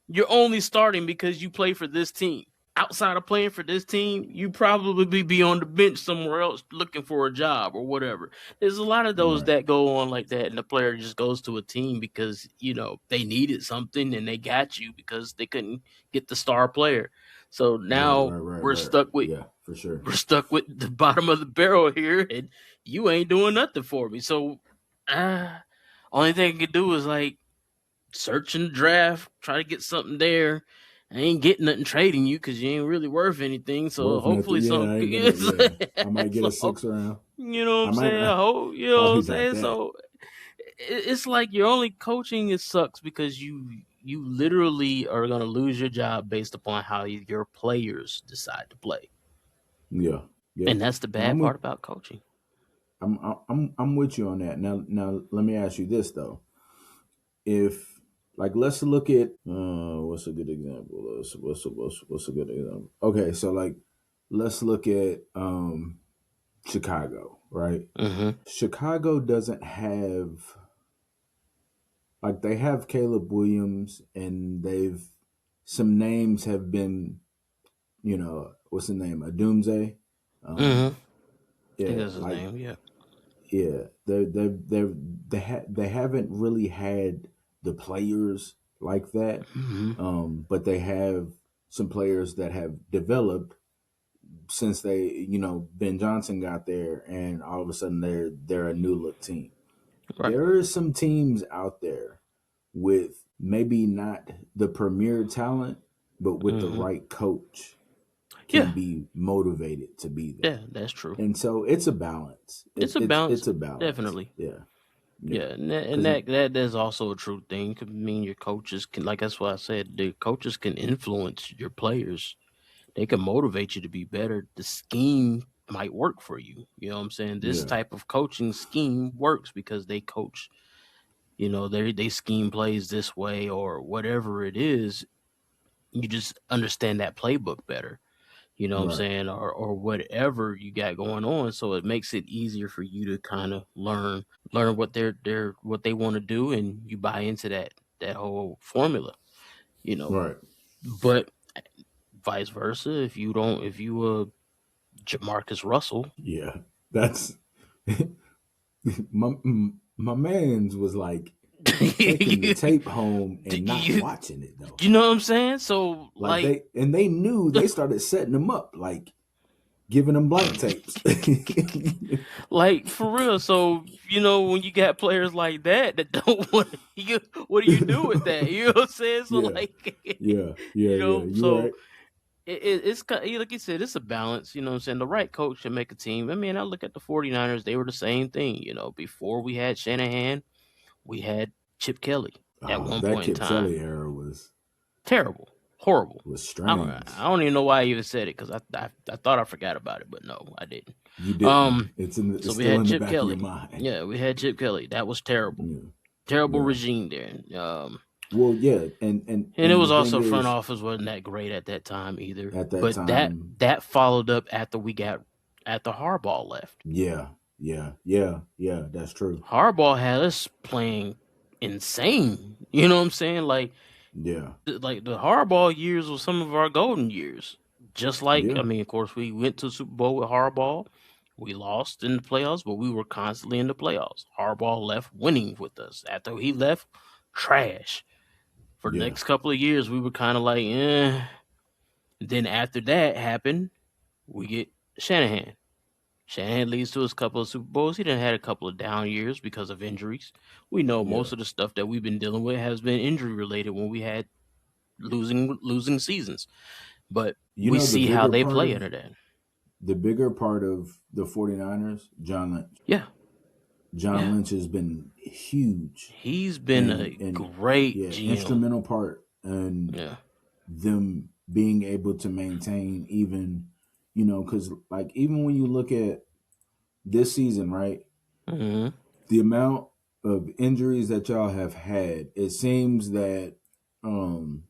You're only starting because you play for this team. Outside of playing for this team, you probably be on the bench somewhere else looking for a job or whatever. There's a lot of those Right, that go on like that, and the player just goes to a team because they needed something and they got you because they couldn't get the star player. So right, now right, right, we're right. stuck with Yeah, for sure. we're stuck with the bottom of the barrel here, and you ain't doing nothing for me. So, only thing I can do is like search in the draft, try to get something there. I ain't getting nothing trading you because you ain't really worth anything. So Worth nothing. hopefully Yeah, I something ain't gonna. good. Yeah, I might get a So six round. you know what I I'm might. saying? I hope you know what I'm Probably not saying. that. So it's like your only coaching it sucks because you literally are gonna lose your job based upon how your players decide to play, Yeah, yeah. and that's the Now I'm bad with. part about coaching. I'm with you on that. Now let me ask you this though. If like let's look at what's a good example? What's a good example? Okay, so like let's look at Chicago, right? Mm-hmm. Chicago doesn't have like they have Caleb Williams and they've some names have been, what's the name? Adumze. Mm-hmm. Um I think yeah, that's his like name. Yeah. yeah, they haven't really had the players like that, Mm-hmm. but they have some players that have developed since Ben Johnson got there, and all of a sudden they're a new look team. Right. There are some teams out there with maybe not the premier talent, but with the Mm-hmm. right coach can Yeah. be motivated to be Yeah. there. That's true. And so it's a balance. It's a balance, It's a balance. definitely. Yeah, Yeah, yeah. and Because that is also a true thing. Could mean your coaches can, like that's what I said. The coaches can influence your players. They can motivate you to be better. The scheme might work for you. You know what I'm saying? This yeah, type of coaching scheme works because they coach. They scheme plays this way or whatever it is. You just understand that playbook better. You know what I'm right, saying? Or whatever you got going on. So it makes it easier for you to kind of learn what what they want to do, and you buy into that whole formula. You know, right. but vice versa, if you Jamarcus Russell, Yeah, that's my my man's was like taking the you, tape home and not you watching it though. know what I'm saying? So Like like they knew they started setting them up, like giving them blank tapes. like for real. So when you got players like that don't want you, what do you do with that? You know what I'm saying? So Yeah, like, yeah. You so right. it's like you said, it's a balance. You know what I'm saying? The right coach should make a team. I mean, I look at the 49ers, they were the same thing. Before we had Shanahan, we had Chip Kelly at one That point in Kip time. Kelly era Terrible. Horrible. was I strange. don't even know why I even said it because I thought I forgot about it, but no, I didn't. You didn't. Um, It's so we still had in the Chip back of your Kelly. mind. Yeah, we had Chip Kelly. That was terrible. Yeah, Terrible yeah. regime there. Well, yeah, And it and the was thing also front is, office wasn't that great at that time either. at that But that time, that followed up after we got after Harbaugh left. yeah, yeah. That's true. Harbaugh had us playing insane. You know what I'm saying? Like Yeah, the Harbaugh years were some of our golden years. Just like, Yeah, of course, we went to the Super Bowl with Harbaugh. We lost in the playoffs, but we were constantly in the playoffs. Harbaugh left winning with us. After he left, trash. For the yeah, next couple of years, we were kind of like, eh. Then after that happened, we get Shanahan. Shanahan leads to his couple of Super Bowls. He done had a couple of down years because of injuries. We know yeah. most of the stuff that we've been dealing with has been injury related when we had losing seasons. But You we know see how they play under that. the bigger part of the 49ers, John Lynch. Yeah, John yeah. Lynch has been huge He's been and a and great yeah, GM. instrumental part in Yeah. them being able to maintain even, because like even when you look at this season, right, Hmm. the amount of injuries that y'all have had, um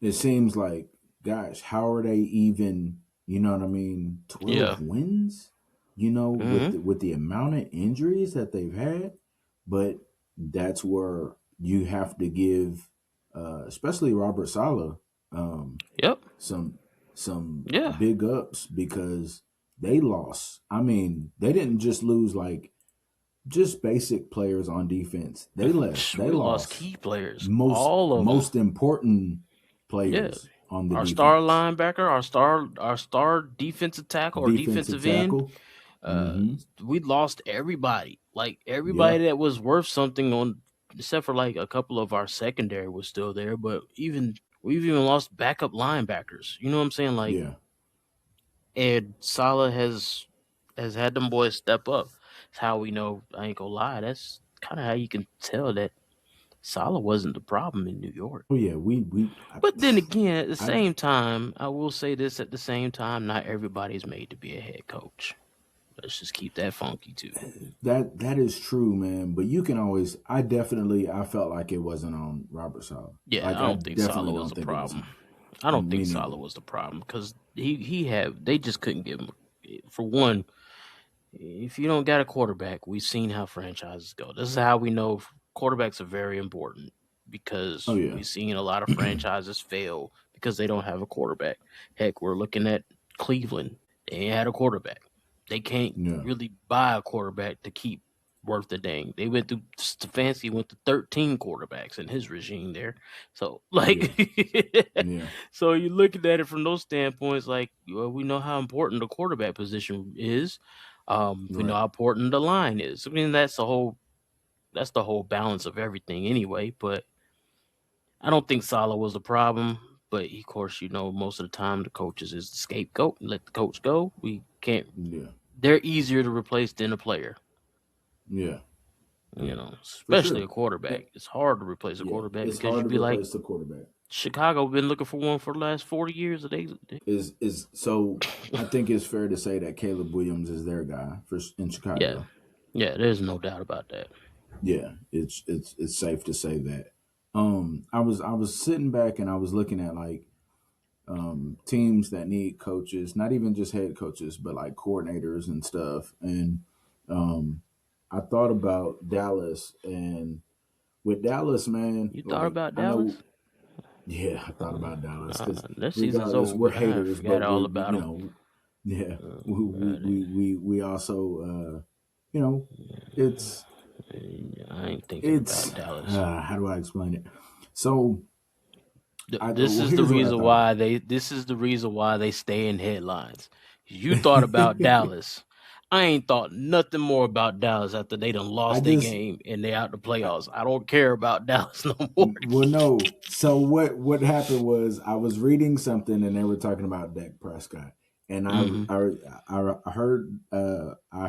it seems like, gosh, how are they even, you know what I mean, Yeah. 12 wins, Hmm. with the amount of injuries that they've had. But that's where you have to give, especially Robert Sala, um, Yep. some Yeah. big ups because they lost. I mean, they didn't just lose like just basic players on defense. They We lost lost key players, most all of them. important Yeah. players on the Our star defense. linebacker, our star defensive tackle or Defensive defensive end. tackle. Uh, Mm-hmm. we lost everybody. Like Yeah. everybody that was worth something on, except for like a couple of our secondary was still there. But we've even lost backup linebackers. You know what I'm saying? Like, Yeah. and Salah has had them boys step up. That's how we know. I ain't gonna lie. That's kind of how you can tell that Salah wasn't the problem in New York. Oh yeah. But then again, at the I same time, I will say this at the same time, not everybody's made to be a head coach. Let's just keep that funky too. that is true, man. But you can always. I felt like it wasn't on Robert Sala. Yeah, Like I I don't think Salah definitely was don't the think it was problem. him. I don't Me think neither. Salah was the problem because they just couldn't give him. For one, if you don't got a quarterback, we've seen how franchises go. This is how we know quarterbacks are very important Oh because yeah. we've seen a lot of franchises fail because they don't have a quarterback. Heck, we're looking at Cleveland. They ain't had a quarterback. They can't Yeah. really buy a quarterback to keep worth the dang. They went through Stefanski went to 13 quarterbacks in his regime there. So Yeah. like Yeah. so you're looking at it from those standpoints, like well, we know how important the quarterback position is. We know Right. how important the line is. I mean, that's the whole balance of everything anyway. But I don't think Salah was the problem. But of course, most of the time the coaches is the scapegoat. Let the coach go. We can't. Yeah. They're easier to replace than a player. Yeah. Yeah. For Especially sure. a Yeah. quarterback. It's hard to replace a Yeah. quarterback It's because hard you'd to be like replace the quarterback. Chicago been looking for one for the last 40 years. Is so I think it's fair to say that Caleb Williams is their guy in Yeah, Chicago. yeah. There's no doubt about that. Yeah, it's safe to say that. I was sitting back and I was looking at like teams that need coaches, not even just head coaches, but like coordinators and stuff. And um I thought about Dallas, and with Dallas, man, You thought like about I know, Dallas? yeah, I thought about Dallas because Their season's regardless, over we're with. I haters, forgot but all we're about them. yeah, Uh, we also you know it's I ain't thinking it's about Dallas. how do I explain it? So This well, is the here's what I reason thought why about. they. This is the reason why they stay in headlines. You thought about Dallas. I ain't thought nothing more about Dallas after they done I lost their just game and they out the I, playoffs. I don't care about Dallas no more. well, no. So what happened was I was reading something and they were talking about Dak Prescott, and Hmm. I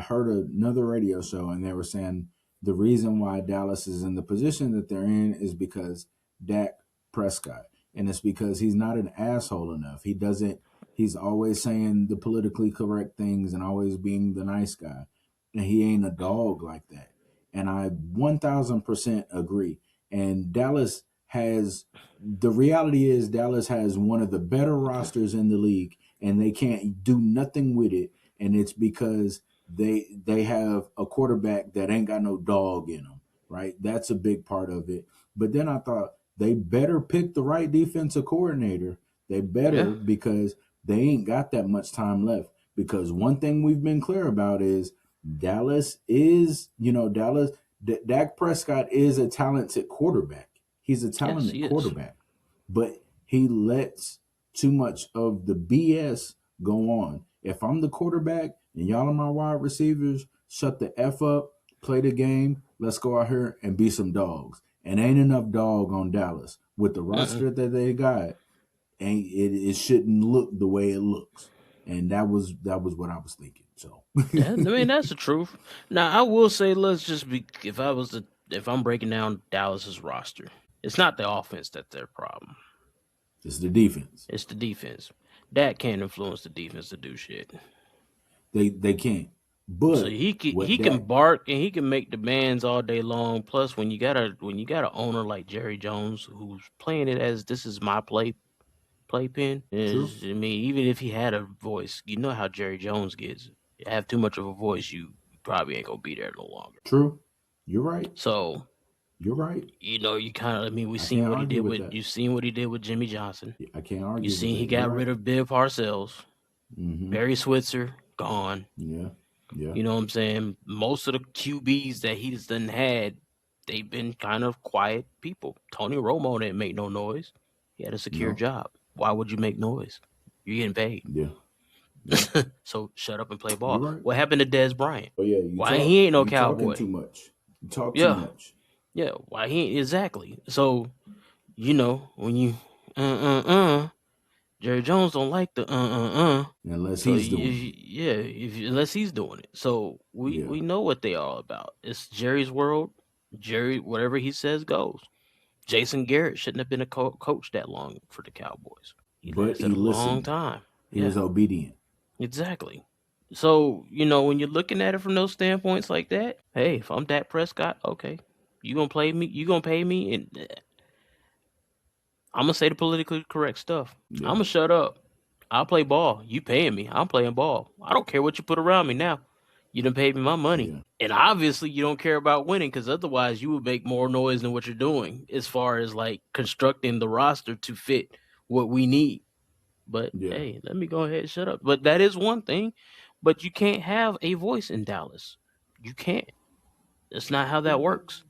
heard another radio show and they were saying the reason why Dallas is in the position that they're in is because Dak Prescott, and it's because he's not an asshole enough. He doesn't. He's always saying the politically correct things and always being the nice guy, and he ain't a dog like that. And I 1,000% agree. And the reality is Dallas has one of the better rosters in the league, and they can't do nothing with it. And it's because they have a quarterback that ain't got no dog in them, right? That's a big part of it. But then I thought they better pick the right defensive coordinator They Yeah. better because they ain't got that much time left. Because one thing we've been clear about is Dallas is, Dak Prescott is a talented quarterback. He's a Yes, talented he is. quarterback, but he lets too much of the BS go on. If I'm the quarterback and y'all are my wide receivers, shut the F up, play the game. Let's go out here and be some dogs. And ain't enough dog on Dallas with the Mm-mm. roster that they got. Ain't it shouldn't look the way it looks. And that was what I was thinking. So I mean, that's the truth. Now, I will say, let's just be. If I'm breaking down Dallas's roster, it's not the offense that's their problem. it's the defense. It's the defense. Dak can't influence the defense to do shit. They can't. So But he what can Dak bark and he can make demands all day long. Plus, when you got an owner like Jerry Jones who's playing it as this is my playpen true, is, I mean, even if he had a voice, you know how Jerry Jones gets. You have too much of a voice, you probably ain't gonna be there no longer. true. You're right. So You're right. you kind of. I mean, we I seen can't what he did argue with with. that. You seen what he did with Jimmy Johnson. I can't You argue with seen he that. You're got right. rid of Bill Parcells, Mm-hmm. Barry Switzer gone. Yeah. Yeah. You know what I'm saying? Most of the QBs that he's done had, they've been kind of quiet people. Tony Romo didn't make no noise. He had a secure No. job. Why would you make noise? You're getting paid. Yeah. Yeah. So shut up and play You're ball. right. What happened to Dez Bryant? But yeah, Why he ain't no you talking cowboy? too much. You talk too Yeah, much. yeah. Why he ain't exactly? So when you uh Jerry Jones don't like the Unless So he's doing it. yeah, unless he's doing it, so we Yeah. we know what they are about. It's Jerry's world. Jerry, whatever he says goes. Jason Garrett shouldn't have been a coach that long for the Cowboys. He But lasted he a long listened. time. He Yeah, was obedient. exactly. So when you're looking at it from those standpoints like that, hey, if I'm Dak Prescott, okay, you gonna play me, you gonna pay me, and I'm gonna say the politically correct stuff. I'm Yeah. gonna shut up. I'll play ball. You paying me? I'm playing ball. I don't care what you put around me now. You done paid me my money, Yeah. and obviously you don't care about winning because otherwise you would make more noise than what you're doing as far as like constructing the roster to fit what we need. But Yeah. hey, let me go ahead and shut up. But that is one thing. But you can't have a voice in Dallas. You can't. That's not how that works.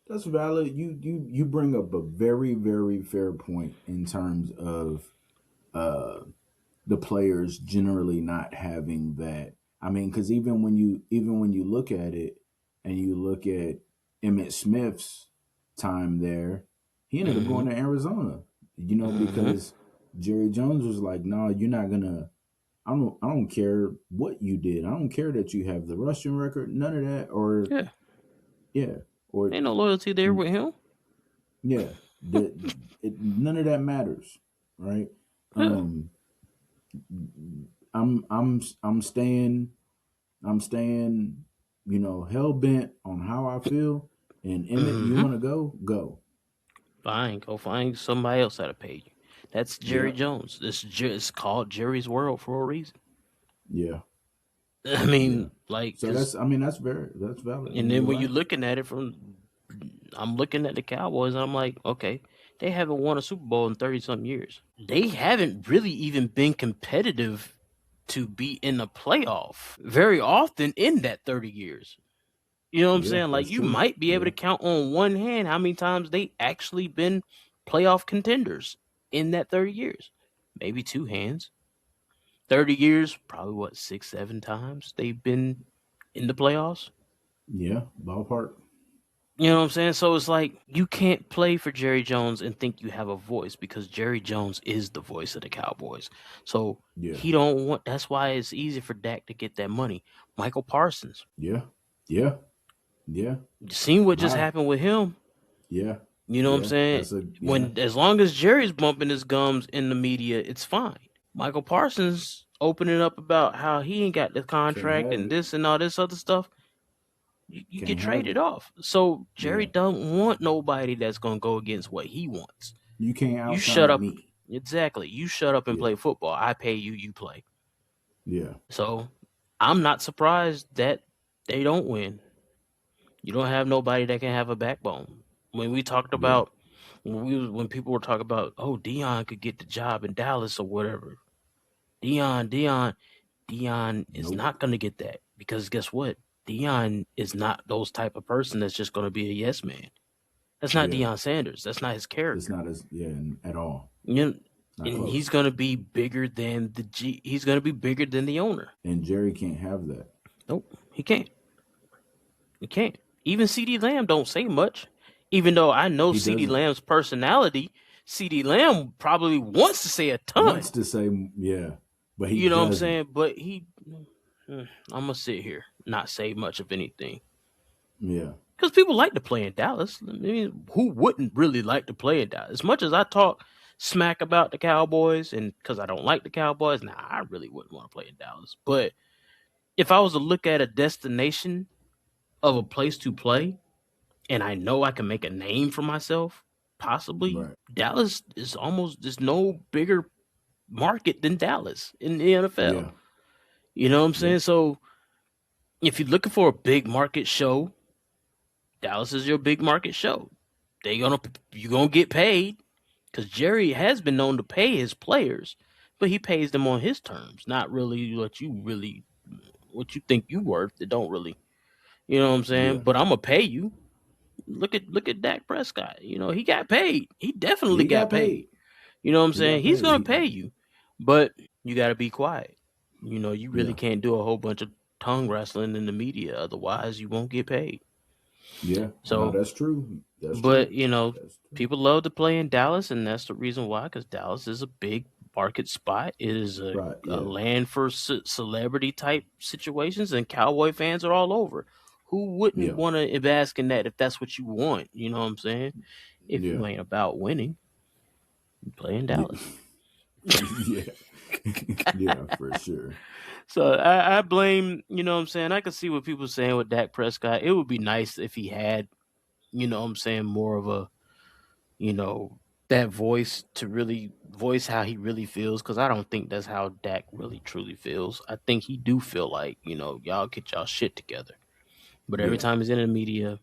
That's valid. You bring up a very, very fair point in terms of uh the players generally not having that. I mean, because even when you look at it and you look at Emmett Smith's time there, he ended up Mm-hmm. going to Arizona. Mm-hmm. Because Jerry Jones was like, "No, you're not gonna. I don't care what you did. I don't care that you have the rushing record. None of that. Or Yeah. yeah, or Ain't no loyalty there with him. yeah, none of that matters, right? Yeah. Um, I'm staying I'm staying, hell bent on how I feel. And Emmett, you Mm-hmm. want to go? Go. Fine, go find somebody else that'll pay you. That's Jerry Yeah, Jones. It's called Jerry's World for a reason. yeah, I yeah. mean, like, So cause, that's valid, and and then you're when you're right. looking at it I'm looking at the Cowboys, and I'm like, okay, they haven't won a Super Bowl in 30 something years. They haven't really even been competitive to be in the playoff very often in that 30 years. You know what I'm Yeah, saying? Like that's you true. might be able to Yeah, count on one hand how many times they actually been playoff contenders in that 30 years. Maybe two hands. 30 years, probably what, 6, 7 times they've been in the playoffs. yeah, ballpark. You know what I'm saying? So it's like you can't play for Jerry Jones and think you have a voice because Jerry Jones is the voice of the Cowboys. So Yeah, he don't want that's why it's easy for Dak to get that money. Michael Parsons. yeah, yeah, yeah. You seen what just Why? happened with him? Yeah, You know what I'm yeah. saying? That's a yeah. When as long as Jerry's bumping his gums in the media, it's fine. Michael Parsons opening up about how he ain't got the Can't contract have and it. this and all this other stuff, you get Can't have traded it. off. So Jerry Yeah, don't want nobody that's gonna go against what he wants. you can't You shut outshine up. me. Exactly. You shut up and Yeah, play football. I pay you, you play. yeah, So I'm not surprised that they don't win. You don't have nobody that can have a backbone. When we talked yeah, about, when people were talking about, oh, Dion could get the job in Dallas or whatever. Dion is Nope. not going to get that because guess what? Dion is not those type of person that's just going to be a yes man. That's not Yeah. Deion Sanders. That's not his It's character. not as at all. You know, Not and he's close. going to be bigger than the G. He's going to be bigger than the owner. And Jerry can't have that. Nope, he can't. He can't. Even CD Lamb don't say much. Even though I know He CD doesn't. Lamb's personality, CD Lamb probably wants to say a ton. Wants to say yeah, but he You know what I'm doesn't. saying? But I'm gonna sit here not say much of anything Yeah. because people like to play in Dallas. I mean, who wouldn't really like to play in Dallas? As much as I talk smack about the Cowboys, and because I don't like the Cowboys, nah, I really wouldn't want to play in Dallas. But if I was to look at a destination of a place to play, and I know I can make a name for myself, possibly Right. Dallas is almost there's no bigger market than Dallas in the NFL. Yeah. You know what I'm saying? Yep. So if you're looking for a big market show, Dallas is your big market show. You're gonna get paid because Jerry has been known to pay his players, but he pays them on his terms, not really what you think you worth. It don't really, you know what I'm saying? Yeah. But I'm gonna pay you. Look at Dak Prescott. You know he got paid. He definitely He got got paid. paid. You know what I'm He saying? got He's paid. gonna pay you, but you got to be quiet. You really Yeah. can't do a whole bunch of tongue wrestling in the media, otherwise you won't get paid. Yeah. No, So, that's true. That's but true. That's true. people love to play in Dallas, and that's the reason why. Because Dallas is a big market spot. It is Right. a Yeah. land for celebrity type situations, and Cowboy fans are all over. Who wouldn't Yeah. want to bask in that if that's what you want? You know what I'm saying? If Yeah. you ain't about winning, you play in Yeah. Dallas. Yeah. Yeah, for sure. So I blame, you know what I'm saying? I can see what people are saying with Dak Prescott. It would be nice if he had, you know what I'm saying, more of a, you know, that voice to really voice how he really feels. Cause I don't think that's how Dak really truly feels. I think he do feel like, y'all get y'all shit together. But every Yeah. time he's in the media,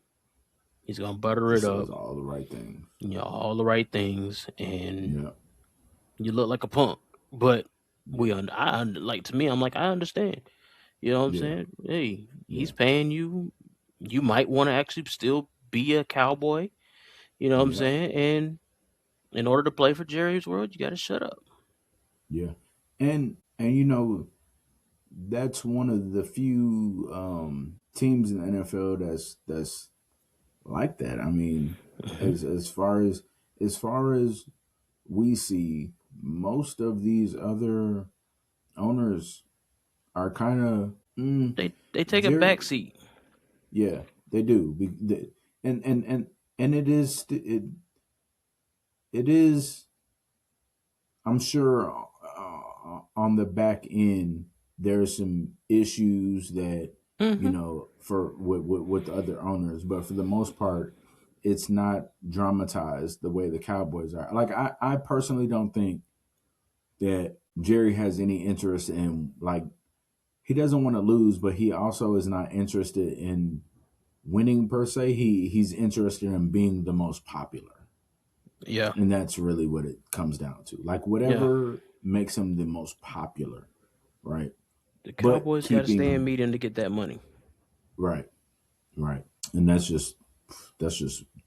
he's gonna butter He it up, says all the right things. all the right things, and Yeah. you look like a punk. But Yeah. like to me, I'm like, I understand. You know what I'm Yeah. saying? Hey, he's Yeah. paying you. You might want to actually still be a cowboy. You know what I'm Yeah. saying? And in order to play for Jerry's World, you got to shut up. Yeah. And that's one of the few teams in the NFL that's like that. I mean, Hmm. as far as we see, most of these other owners are kind of They take a Jerry. back seat. Yeah, they do. And it is. I'm sure on the back end there's some issues that Hmm. for with the other owners, but for the most part, it's not dramatized the way the Cowboys are. Like I personally don't think that Jerry has any interest in like he doesn't want to lose, but he also is not interested in winning per se. He's interested in being the most popular. Yeah, And that's really what it comes down to. Like yeah. whatever makes him the most popular, right? The But Cowboys got to stay in keeping meeting to get that money. right, right. And that's just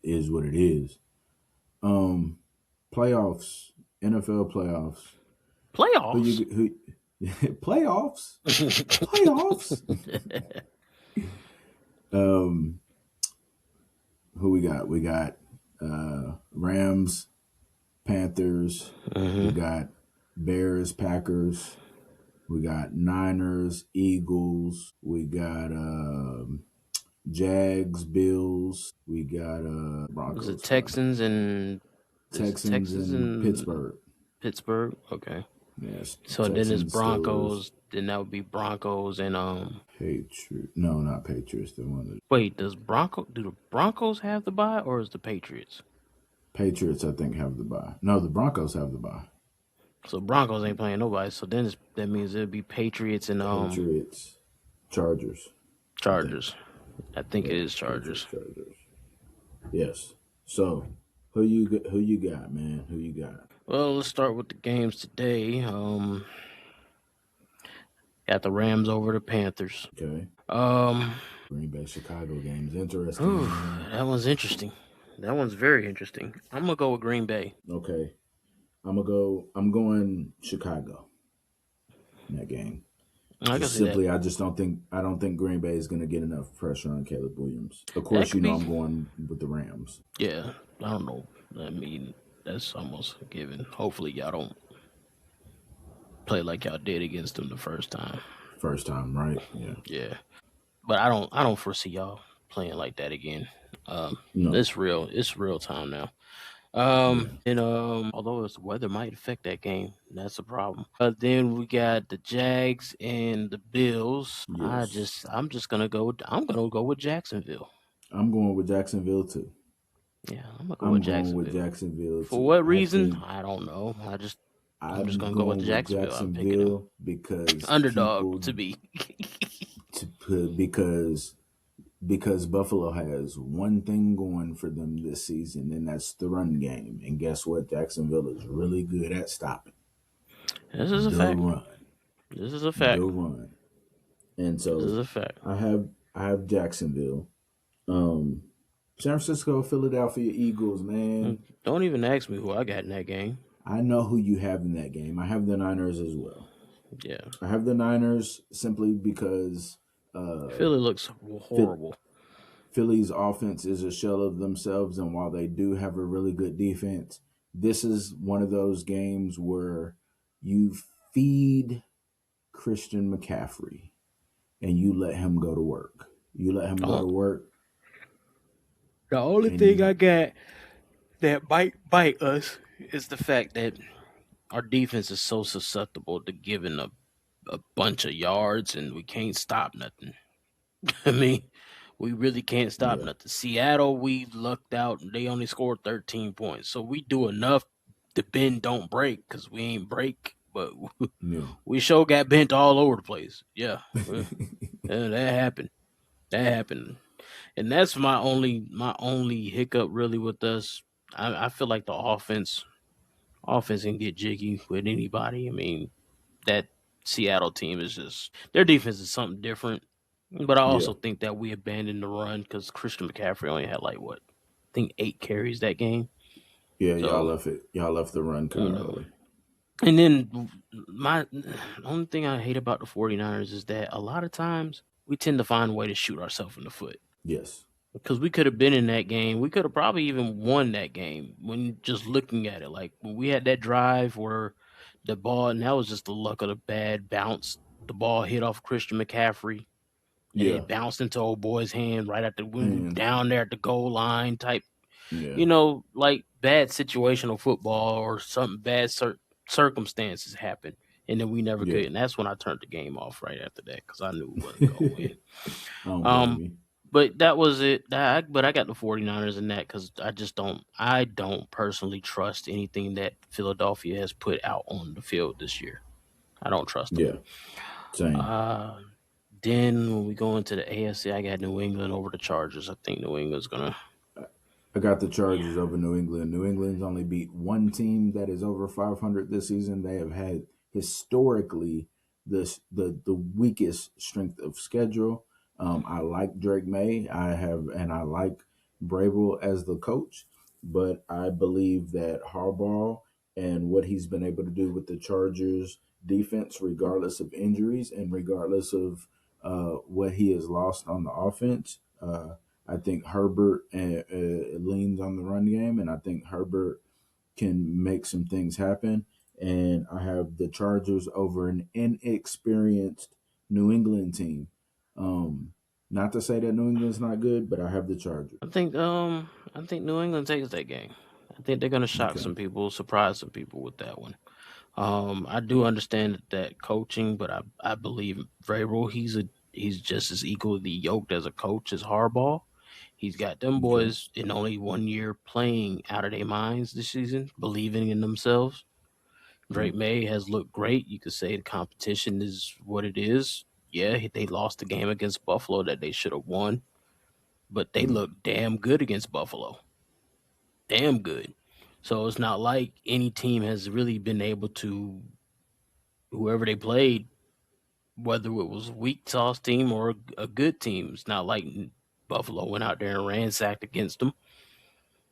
is what it is. Um Playoffs, NFL playoffs. Who Playoffs. you playoffs? Playoffs? Um who we got? We got Rams, Panthers, we Hmm. got Bears, Packers, we got Niners, Eagles. We got Jags, Bills. We got Was it Broncos. Sorry, Texans and is it Texans Texas and and Pittsburgh. Pittsburgh? Okay. Yes, So then it's Texans, Steelers, Broncos. Then that would be Broncos and Patriots. No, not Patriots. The one that Wait, do the Broncos have the bye or is the Patriots? Patriots. I think have the bye. No, the Broncos have the bye. So Broncos ain't playing nobody. So then that means it'll be Patriots and Patriots, Chargers. I think. Chargers. I think it Yeah, is Patriots, Chargers. Chargers. Yes. So, who you got, man? Who you got? Well, let's start with the games today. Got the Rams over the Panthers. Okay. Um, Green Bay Chicago games. Interesting, Whew, man. that one's interesting. That one's very interesting. I'm gonna go with Green Bay. Okay. I'm going Chicago in that game. I can Just see that. simply I don't think Green Bay is gonna get enough pressure on Caleb Williams. Of That course, could be. I'm going with the Rams. Yeah, I don't know. I mean, that's almost a given. Hopefully, y'all don't play like y'all did against them the first time. First time, right? Yeah. Yeah, but I don't foresee y'all playing like that again. No. It's real. It's real time now. Yeah. And although the weather might affect that game, that's a problem. Then we got the Jags and the Bills. Yes. I'm gonna go with Jacksonville. I'm going with Jacksonville too. Yeah, I'm gonna go with I'm going with Jacksonville. Jacksonville For too. what I reason? think I don't know. I'm just I'm gonna go with going with Jacksonville. I'm picking them Jacksonville because underdog people to be. to put because Buffalo has one thing going for them this season, and that's the run game. And guess what? Jacksonville is really good at stopping This is a the fact. run, This is a the fact. run. And This is so a fact. I have Jacksonville. Um, San Francisco, Philadelphia Eagles, man. Don't even ask me who I got in that game. I know who you have in that game. I have the Niners as well. Yeah, I have the Niners simply because Philly looks horrible. Philly's offense is a shell of themselves, and while they do have a really good defense, this is one of those games where you feed Christian McCaffrey and you let him go to work. You let him go Oh, to work, the only and thing you, I got that might bite us is the fact that our defense is so susceptible to giving a bunch of yards and we can't stop nothing. I mean, we really can't stop yeah, nothing. Seattle, we lucked out and they only scored 13 points. So we do enough to bend, don't break because we ain't break, but yeah, we sure got bent all over the place. Yeah, that happened. That happened. And that's my only hiccup really with us. I feel like the offense can get jiggy with anybody. I mean, that Seattle team is just their defense is something different. But I yeah, also think that we abandoned the run because Christian McCaffrey only had like what I think 8 carries that game. yeah. Y'all So left it. Y'all left the run kind you of know, early. and then my the only thing I hate about the 49ers is that a lot of times we tend to find a way to shoot ourselves in the foot. Yes. Because we could have been in that game. We could have probably even won that game when just looking at it. Like when we had that drive where the ball, and that was just the luck of the bad bounce. The ball hit off Christian McCaffrey and Yeah. it bounced into old boy's hand right after when we were And down there at the goal line type, yeah, like bad situational football or something bad circumstances happen. And then we never yeah. could. And that's when I turned the game off right after that because I knew we wasn't going to win. I don't blame Um, you. but that was it. But I got the 49ers in that because I don't personally trust anything that Philadelphia has put out on the field this year. I don't trust them. Yeah. Same. Uh, then when we go into the AFC, I got New England over the Chargers. I think New England's gonna. I got the Chargers over New England. New England's only beat one team that is over 500 this season. They have had historically the weakest strength of schedule. I like Drake May. I like Brable as the coach, but I believe that Harbaugh and what he's been able to do with the Chargers defense, regardless of injuries and regardless of what he has lost on the offense. I think Herbert leans on the run game, and I think Herbert can make some things happen. And I have the Chargers over an inexperienced New England team. Um, Not to say that New England's not good, but I have the Chargers. I think New England takes that game. I think they're gonna shock Okay. some people, surprise some people with that one. I do understand that coaching, but I believe Vrabel. He's just as equally yoked as a coach as Harbaugh. He's got them Okay. boys in only 1 year playing out of their minds this season, believing in themselves. Yeah. Drake May has looked great. You could say the competition is what it is. Yeah, they lost the game against Buffalo that they should have won, but they Yeah. look damn good against Buffalo. damn good. So it's not like any team has really been able to, whoever they played, whether it was a weak sauce team or a good team. It's not like Buffalo went out there and ransacked against them.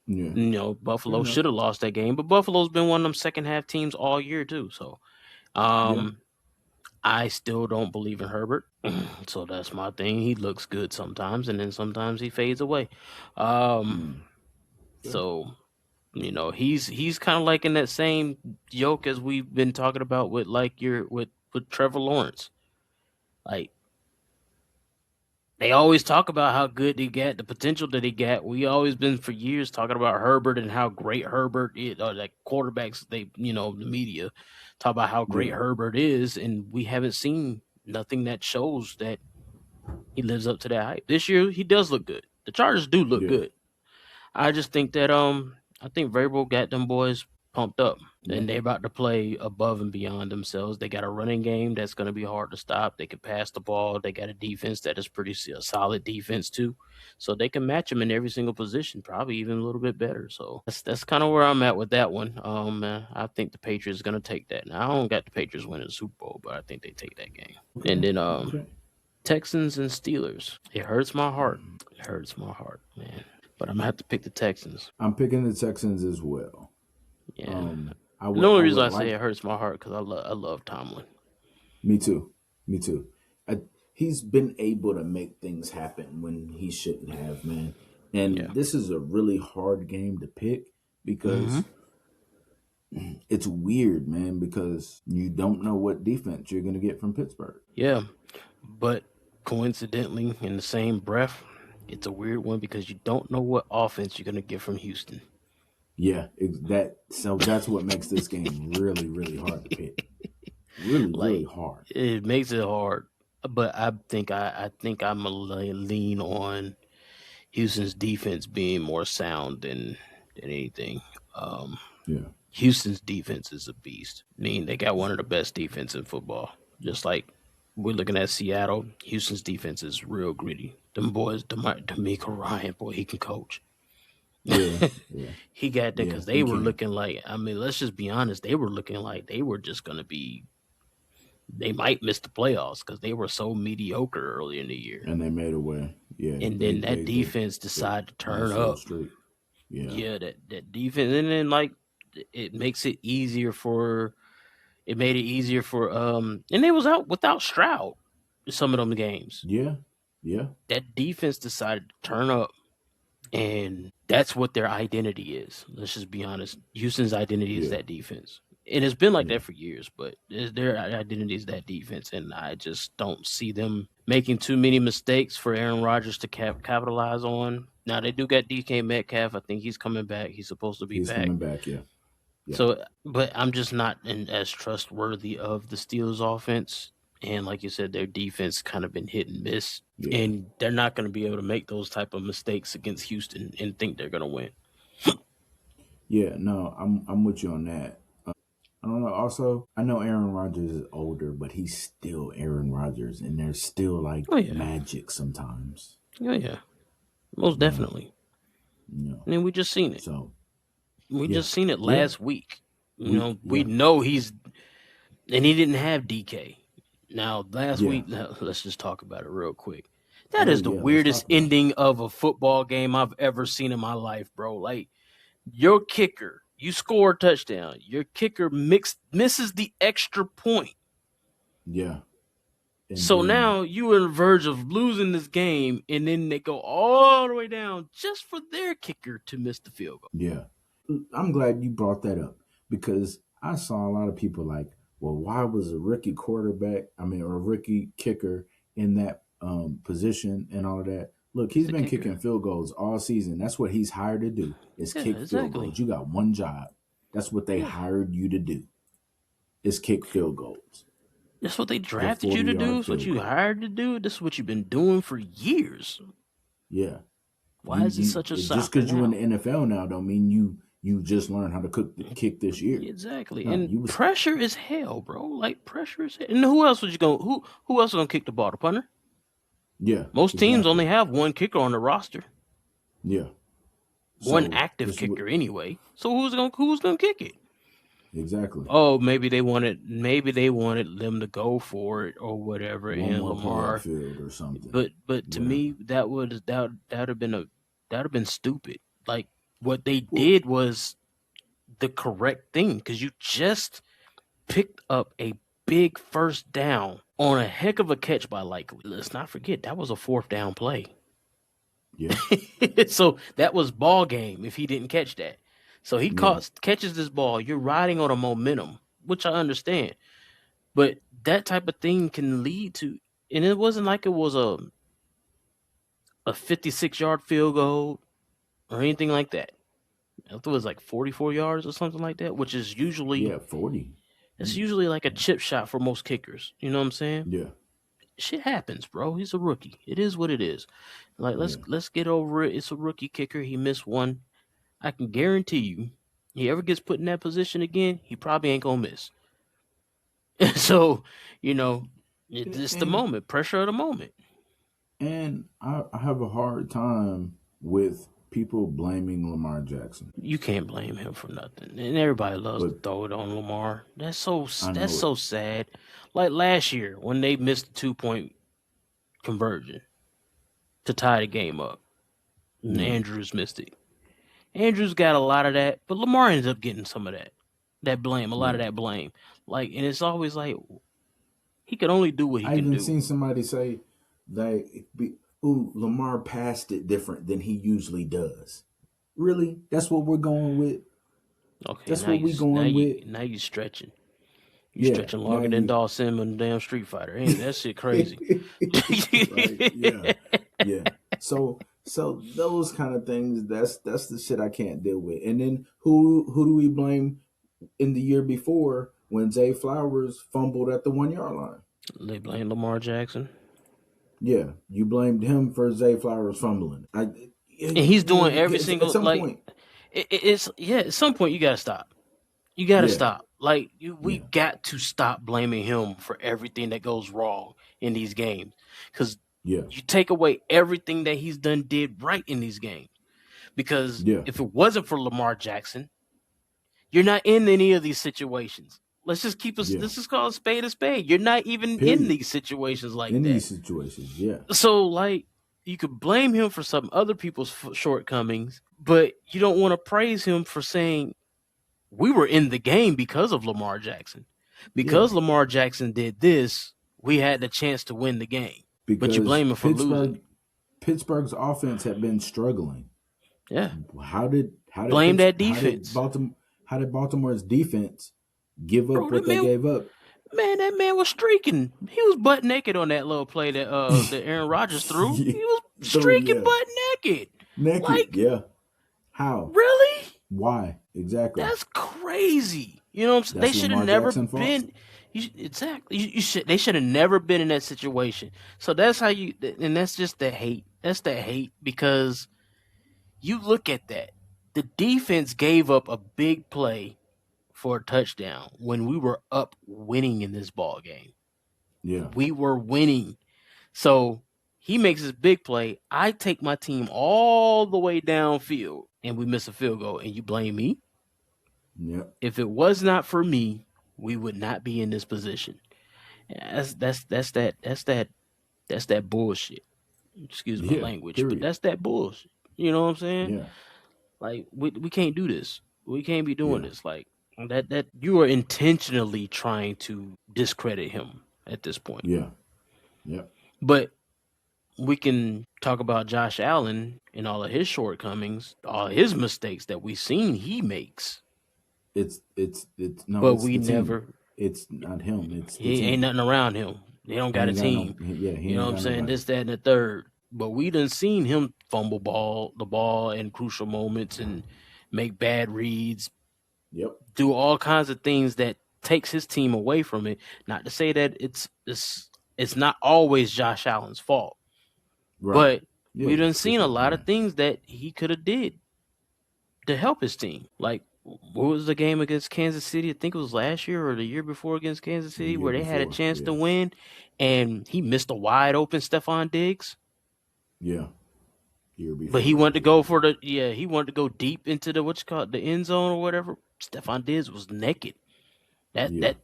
Yeah, fair Buffalo enough. should have lost that game, but Buffalo's been one of them second half teams all year too. So Yeah, um I still don't believe in Herbert. So that's my thing. He looks good sometimes and then sometimes he fades away. Um mm, fair. so he's kind of like in that same yoke as we've been talking about with like your with Trevor Lawrence. Like they always talk about how good he got, the potential that he got. We always been for years talking about Herbert and how great Herbert is, or like quarterbacks. The media talk about how great Yeah, Herbert is, and we haven't seen nothing that shows that he lives up to that hype. This year, he does look good. The Chargers do look yeah, good. I just think that I think Vrabel got them boys pumped up, yeah, and they're about to play above and beyond themselves. They got a running game that's going to be hard to stop. They can pass the ball. They got a defense that is pretty a solid defense too, so they can match them in every single position, probably even a little bit better. So that's kind of where I'm at with that one. I think the Patriots going to take that. Now I don't got the Patriots winning the Super Bowl, but I think they take that game. And okay, then okay. Texans and Steelers. It hurts my heart. It hurts my heart, man. But I'm gonna have to pick the Texans. I'm picking the Texans as well. Yeah. And the I only reason would I say like. it hurts my heart because I love Tomlin. Me too. Me too. He's been able to make things happen when he shouldn't have, man. Yeah. And this is a really hard game to pick Hmm. because it's weird, man, because you don't know what defense you're going to get from Pittsburgh. Yeah. But coincidentally, in the same breath, it's a weird one because you don't know what offense you're gonna get from Houston. Yeah, that's what makes this game really, really hard to pick. Really, really Like hard. it makes it hard. But I think I'm gonna lean on Houston's defense being more sound than anything. Um, Yeah, Houston's defense is a beast. I mean, they got one of the best defense in football. Just like we're looking at Seattle, Houston's defense is real gritty. Them boys, D'Amico Ryan, boy, he can coach. yeah, yeah, He got that yeah. because they He were can, looking like. I mean, let's just be honest. They were looking like they were just gonna be. They might miss the playoffs because they were so mediocre early in the year. and they made a way. Yeah, And then that defense they decided to turn nice little up. streak. Yeah, Yeah, that defense, and then like it makes it easier for. It made it easier for and they was out without Stroud some of them games. yeah, yeah, That defense decided to turn up, and that's what their identity is. Let's just be honest. Houston's identity is yeah, that defense. And it's been like yeah. that for years, but their identity is that defense, and I just don't see them making too many mistakes for Aaron Rodgers to capitalize on. Now they do got DK Metcalf. I think he's coming back. He's supposed to be He's back. coming back. Yeah, yeah, So, but I'm just not as trustworthy of the Steelers offense. And like you said, their defense kind of been hit and miss. yeah, And they're not going to be able to make those type of mistakes against Houston and think they're going to win. yeah. No, I'm with you on that. I don't know. Also, I know Aaron Rodgers is older, but he's still Aaron Rodgers, and there's still like Oh yeah, magic sometimes. yeah, yeah, most You know, definitely. you know. I mean, we just seen it. So We yeah, just seen it yeah. last week. We Yeah. know he's and he didn't have DK. Now, last Yeah. week, let's just talk about it real quick. That Oh is the yeah. Let's weirdest talk about it. ending of a football game I've ever seen in my life, bro. Like your kicker, you score a touchdown. Your kicker misses the extra point. Yeah. And So then now you are on the verge of losing this game, and then they go all the way down just for their kicker to miss the field goal. yeah. I'm glad you brought that up because I saw a lot of people like, well, why was a rookie quarterback, or a rookie kicker in that position and all of that? Look, He's he's a been kicker. kicking field goals all season. That's what he's hired to do is Yeah, kick field exactly. goals. You got one job. That's what they Yeah. hired you to do is kick field goals. That's what they The drafted you to do. 40-yard It's what field you goal. hired to do. This is what you've been doing for years. Yeah. Why is it such a Just shocker because you in now? the NFL now don't mean you just learned how to kick this year. Exactly. No, And you was pressure is hell, bro. Like pressure is hell. And who else was you going who else was gonna kick the ball? The punter? yeah, Most teams exactly. only have one kicker on the roster. Yeah, one So active this is what kicker anyway. So who's gonna kick it? exactly Oh, maybe they wanted them to go for it or whatever, one and more play Lamar. upfield or something, But to whatever. me, that would have been stupid. Like what they Well, did was the correct thing because you just picked up a big first down on a heck of a catch by Likely. Let's not forget that was a fourth down play. yeah, So that was ball game if he didn't catch that. So he yeah, catches this ball. You're riding on a momentum, which I understand. But that type of thing can lead to, and it wasn't like it was a 56-yard field goal or anything like that. I think it was like 44 yards or something like that, which is usually yeah. 40. it's usually like a chip shot for most kickers. You know what I'm saying? Yeah, Shit happens, bro. He's a rookie. It is what it is. Like let's yeah. let's get over it. It's a rookie kicker. He missed one. I can guarantee you, he ever gets put in that position again, he probably ain't gonna miss. So, you know, it's the And moment, pressure of the moment. I have a hard time with people blaming Lamar Jackson, You can't blame him for nothing, and everybody loves to but throw it on Lamar. I That's know it. so sad. Like last year when they missed the 2 point conversion to tie the game up, and Yeah, Andrews missed it. Andrews got a lot of that, but Lamar ended up getting some of that blame, a lot of yeah. that blame. Like, and it's always like he could only do what he I can even do. seen somebody say that, "Ooh, Lamar passed it different than he usually does." Really? That's what we're going with. Okay, That's what we going with. now you stretching. You Yeah. stretching Now longer than you. Dawson and damn Street Fighter. Ain't that shit crazy? Right. Yeah. Yeah. So those kind of things. That's the shit I can't deal with. And then who do we blame in the year before when Zay Flowers fumbled at the 1 yard line? They blame Lamar Jackson, Yeah, you blamed him for Zay Flowers fumbling. and he's doing every At single some like. point, It's yeah. At some point, you gotta stop. You gotta yeah, stop. Like we yeah, got to stop blaming him for everything that goes wrong in these games, because yeah, you take away everything that he's did right in these games. Because yeah, if it wasn't for Lamar Jackson, you're not in any of these situations. yeah. Let's just call a spade a spade. You're not even in Period. these situations like In that. these situations, yeah, So like you could blame him for some other people's shortcomings, but you don't want to praise him for saying we were in the game because of Lamar Jackson. yeah. Because Lamar Jackson did this, we had the chance to win the game. But you Because blame him for losing. Pittsburgh's offense had been struggling. Yeah. Blame that defense. How did Baltimore's defense give up Bro, what they gave up? that man was streaking. He was butt naked on that little play that Aaron Rodgers threw. Yeah, He was through streaking yeah, butt naked. naked, Like, yeah. How? really? Why? Exactly. That's crazy. You know what I'm saying? They That's should have Lamar never Jackson fault. been. Exactly. They should have never been in that situation. So that's how you. And that's just the hate. That's the hate because you look at that. The defense gave up a big play for a touchdown when we were up winning in this ball game. Yeah, We were winning. So he makes this big play. I take my team all the way downfield and we miss a field goal and you blame me? yeah, If it was not for me, we would not be in this position. That's that bullshit. Excuse my yeah. language, but Period. that's that bullshit. You know what I'm saying? Yeah, Like we can't do this. We can't be doing yeah, this. Like that you are intentionally trying to discredit him at this point. yeah, yeah. But we can talk about Josh Allen and all of his shortcomings, all his mistakes that we've seen he makes. It's no, But it's we the team. never It's not him. It's the he ain't team. nothing around him. They don't He got a ain't got no. team. Yeah, he You know ain't what I'm got saying? nobody. This, that, and the third. But we done seen him fumble the ball in crucial moments and make bad reads, Yep. do all kinds of things that takes his team away from it. Not to say that it's not always Josh Allen's fault, Right. but we Yeah. done seen a lot Yeah. of things that he could have did to help his team. Like what was the game against Kansas City? I think it was last year or the year before against Kansas The City year where they had a before. chance to Yeah. win and he missed a wide open Stephon Diggs. Yeah. year But he before wanted as to go well. for the he wanted to go deep into the what you call it, the end zone or whatever. Stephon Diggs was naked. That Yeah, that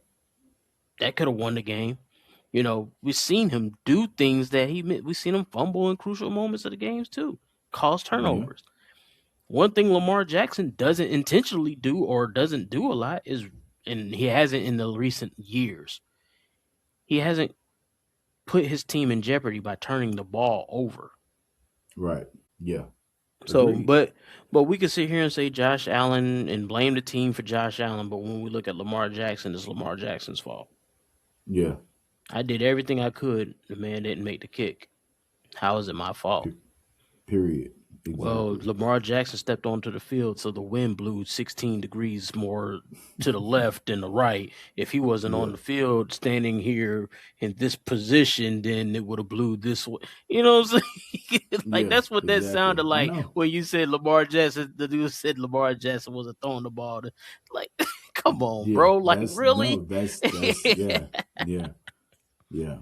that could have won the game. We've seen him do things that we've seen him fumble in crucial moments of the games too, cause yeah, turnovers. One thing Lamar Jackson doesn't intentionally do or doesn't do a lot is, and he hasn't in the recent years, he hasn't put his team in jeopardy by turning the ball over. right. Yeah, So, agreed. but we could sit here and say Josh Allen and blame the team for Josh Allen, but when we look at Lamar Jackson, it's Lamar Jackson's fault. Yeah, I did everything I could. The man didn't make the kick. How is it my fault? P- period. Well, Exactly. Lamar Jackson stepped onto the field, so the wind blew 16 degrees more to the left than the right. If he wasn't on Yeah, the field standing here in this position, then it would have blew this way. You know what I'm saying? Like, yeah, that's what that exactly. sounded I like know. when you said Lamar Jackson. The dude said Lamar Jackson wasn't throwing the ball. Like, come on, Yeah, bro. Like, that's really? no, that's yeah, yeah, yeah.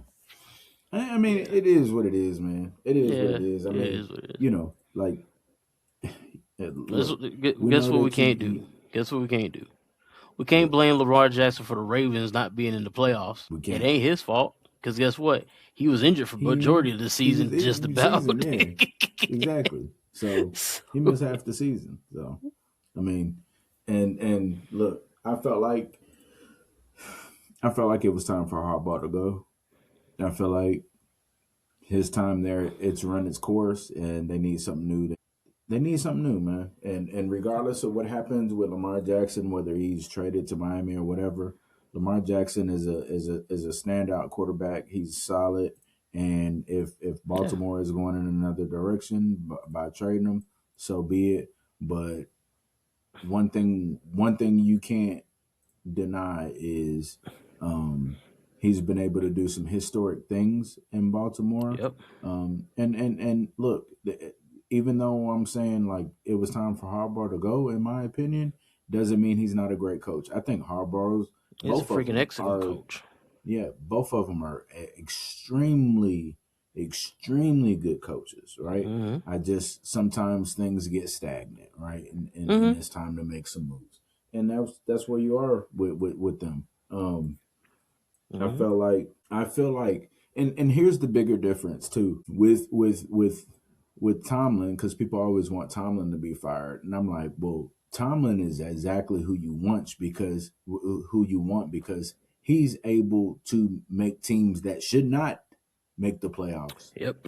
I mean, Yeah. it is what it is, man. It is what Yeah. it is. I Yeah, it mean, is what it is. like, That's, look, we guess know what we that can't do? Guess what we can't do? We can't what blame Lamar Jackson for the Ravens not being in the playoffs. we It can't. ain't his fault. Because guess what? He was injured for He majority of the he was season, just in about. season, yeah, exactly. So So, he missed half the season. So I mean, and look, I felt like it was time for Harbaugh to go. I feel like his time there, it's run its course, and they need something new. They need something new, man. And regardless of what happens with Lamar Jackson, whether he's traded to Miami or whatever, Lamar Jackson is a standout quarterback. He's solid, and if yeah. Baltimore is going in another direction by trading him, so be it. But one thing you can't deny is um, he's been able to do some historic things in Baltimore. Yep. And look, even though I'm saying like it was time for Harbaugh to go, in my opinion, doesn't mean he's not a great coach. I think Harbaugh's He's a both of freaking them excellent are, coach. yeah, both of them are extremely good coaches, right? Mm-hmm. I just sometimes things get stagnant, right? And Mm-hmm. it's time to make some moves, and that's where you are with them. Mm-hmm. I feel like, and here's the bigger difference too with Tomlin, because people always want Tomlin to be fired, and I'm like, well, Tomlin is exactly who you want because he's able to make teams that should not make the playoffs Yep.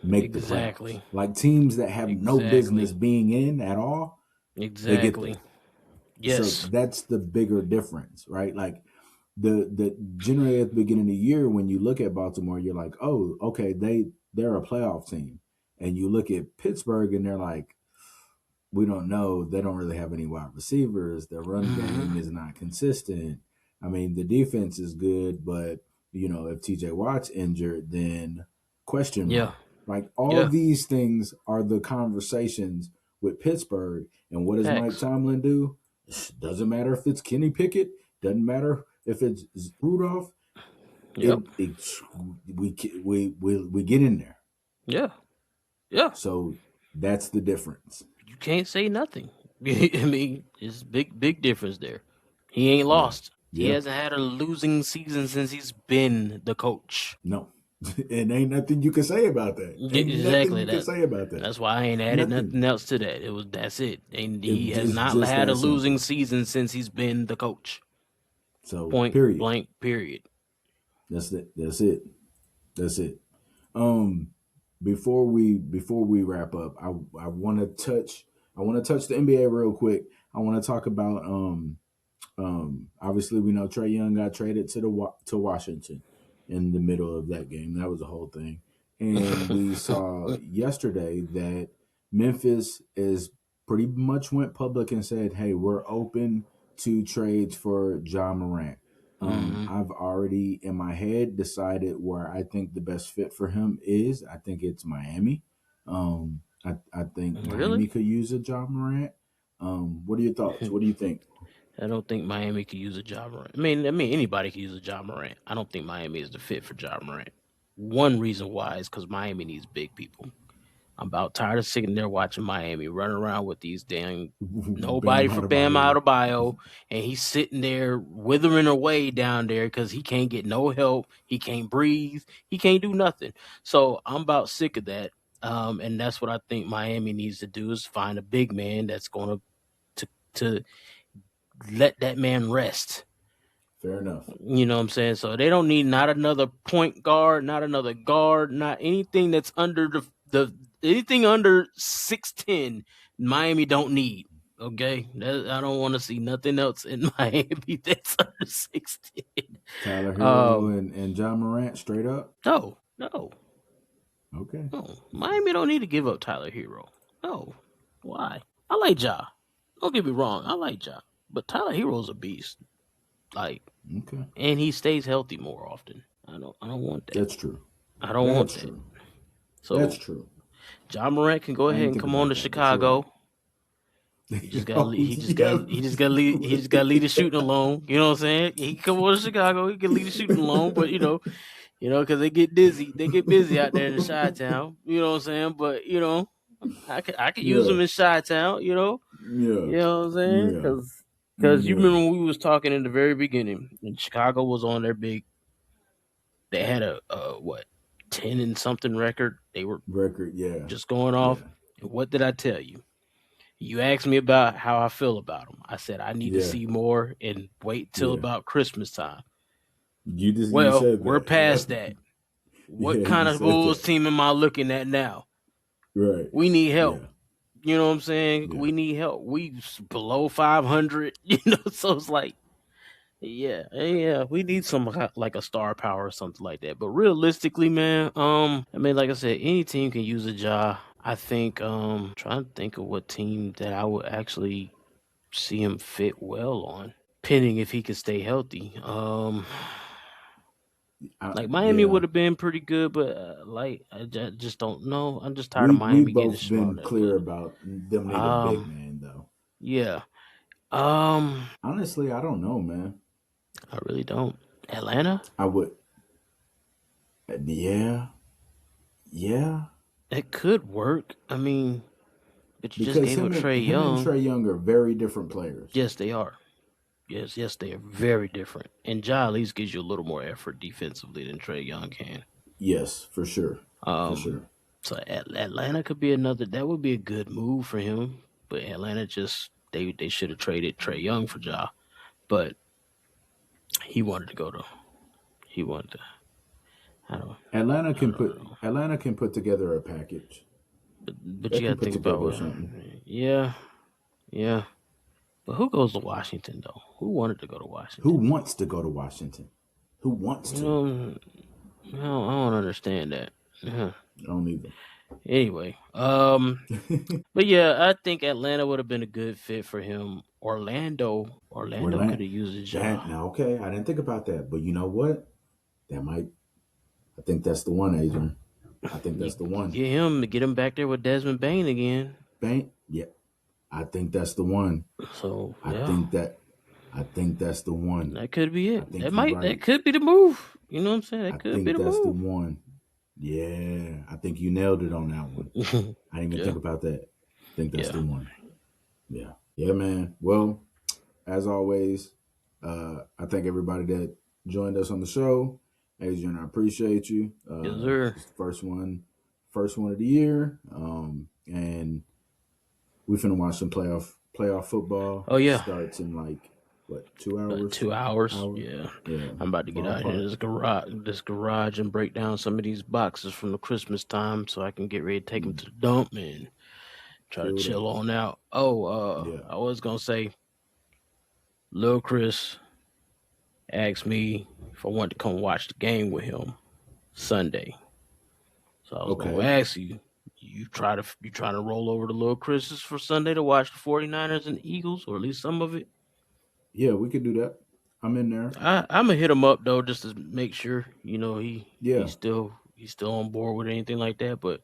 make the playoffs. Exactly. Like teams that have no Exactly. business being in at all, they get Exactly. there. So Yes. that's the bigger difference, right? Like the generally at the beginning of the year when you look at Baltimore, you're like, oh, okay, they're a playoff team. And you look at Pittsburgh and they're like, we don't know. They don't really have any wide receivers. Their run Mm-hmm. game is not consistent. I mean, the defense is good, but if TJ Watt's injured, then question Yeah. mark. Like all Yeah. these things are the conversations with Pittsburgh. And what does Mike Facts. Tomlin do? Doesn't matter if it's Kenny Pickett. Doesn't matter if it's Rudolph. It, Yep. it we get in there. Yeah. Yeah. So that's the difference. You can't say nothing. I mean, it's big difference there. He ain't Yeah. lost. He Yeah. hasn't had a losing season since he's been the coach. No. And ain't nothing you can say about that. Ain't nothing Exactly you can that. say about that. That's why I ain't added Nothing. nothing else to that. That's it. And he has It's not just had a that losing simple. season since he's been the coach. So Point period. blank. Period. That's it. That's it. That's it. Um before we wrap up, I want to touch the NBA real quick. I want to talk about obviously we know Trey Young got traded to Washington in the middle of that game. That was the whole thing. And we saw yesterday that Memphis is pretty much went public and said, "Hey, we're open to trades for John Morant." Hmm. I've already in my head decided where I think the best fit for him is. I think it's Miami. I think Really? Miami could use a John Morant. What are your thoughts? What do you think? I don't think Miami could use a job Morant. I mean anybody could use a job Morant. I don't think Miami is the fit for job Morant. One reason why is because Miami needs big people. I'm about tired of sitting there watching Miami run around with these damn nobody Bam for Bam Adebayo. Adebayo, and he's sitting there withering away down there because he can't get no help. He can't breathe. He can't do nothing. So I'm about sick of that. And that's what I think Miami needs to do is find a big man that's going to let that man rest. Fair enough. You know what I'm saying? So they don't need not another point guard, not another guard, not anything that's under the anything under 6'10", Miami don't need. Okay? I don't want to see nothing else in Miami that's under 6'10". Tyler Hero Um and John Morant straight up. no, no, Okay. no. Miami don't need to give up Tyler Hero. No. Why? I like Ja. Don't get me wrong, I like Ja. But Tyler Hero's a beast. Like, Okay. and he stays healthy more often. I don't want that. That's true. I don't want That's that. true. That's So true. John Morant can go I ahead didn't and think come on about to that, but you're right. Chicago. He just got Oh, yeah. he just got to leave the shooting alone. You know what I'm saying? He can come on to Chicago. He can leave the shooting alone, but because they get busy out there in the Chi Town. You know what I'm saying? But I could use Yeah. them in Chi Town. Yeah. You know what I'm saying? Yeah. Because you Yeah. remember when we was talking in the very beginning, and Chicago was on their big. They had a what 10 and something record. They were Record. Yeah. just going off. Yeah. And what did I tell you? You asked me about how I feel about them. I said I need to Yeah. see more and wait till Yeah. about Christmas time. You Well, said we're that. Yeah. past that. What Yeah. kind You of said Bulls that. team am I looking at now? Right. We need help. Yeah. You know what I'm saying? Yeah. We need help. We below 500. So it's like, yeah, yeah, we need some like a star power or something like that. But realistically, man, I mean, like I said, any team can use a job. I think, trying to think of what team that I would actually see him fit well on, depending if he could stay healthy. Like Miami Yeah. would have been pretty good, but like just don't know. I'm just tired of We Miami getting both been smart at clear money. about them need a big Um, man though. yeah. Um, Honestly, I don't know, man. I really don't. Atlanta, I would. Yeah. Yeah. it could work. I mean, but you just Because gave up Trey him and Young. Trey Young are very different players. Yes, they are. Yes, they are very different. And Ja at least gives you a little more effort defensively than Trey Young can. Yes, for sure. For Um, sure. so Atlanta could be another. That would be a good move for him. But Atlanta just they should have traded Trey Young for Ja. But he wanted to go to. He wanted to. I don't. I don't know. Atlanta can put together a package. But They you can got to put think about together what. something. Yeah, yeah. But who goes to Washington though? Who wanted to go to Who Washington? wants to go to Washington? Who wants You to? know, I don't understand that. Yeah. I don't either. Anyway, but yeah, I think Atlanta would have been a good fit for him. Orlando could Orlando. have used a That job. now, okay. I didn't think about that, but you know what? That might. I think that's the one, Adrian. I think You that's the one. get him back there with Desmond Bain again. Bank. Yeah. I think that's the one. So I yeah, think that. I think that's the one. that could be I it. think you're That right. could be the move. You know what I'm saying? I That could be think the that's the move. one. Yeah, I think you nailed it on that one. I didn't even Yeah, think about that. I think that's yeah, the one. Yeah. Yeah, man. Well, as always, I thank everybody that joined us on the show. Adrian, I appreciate you. yes sir. It's the first one of the year. And we finna watch some playoff football. Oh yeah, Starts in like what 2 hours? 2 hours. Hour? Yeah, Yeah. I'm about to get out here in Ballpark. this garage, and break down some of these boxes from the Christmas time, so I can get ready to take them to the dump and try to Feel that. chill on out. Oh, Yeah. I was gonna say, Lil Chris asked me if I wanted to come watch the game with him Sunday. So I was gonna Okay. ask you, you trying to roll over to Lil Chris's for Sunday to watch the 49ers and the Eagles, or at least some of it? Yeah, we could do that. I'm in there. I'm gonna hit him up though, just to make sure Yeah. he's still on board with anything like that. But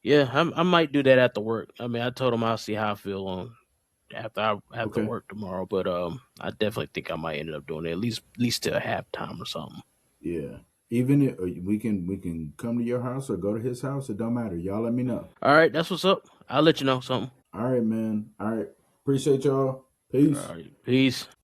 yeah, I might do that after work. I mean, I told him I'll see how I feel on after Okay. work tomorrow. But I definitely think I might end up doing it at least till halftime or something. Yeah. Even if we can come to your house or go to his house. It don't matter. Y'all let me know. All right, that's what's up. I'll let you know something. All right, man. All right. Appreciate y'all. All Peace. right, peace.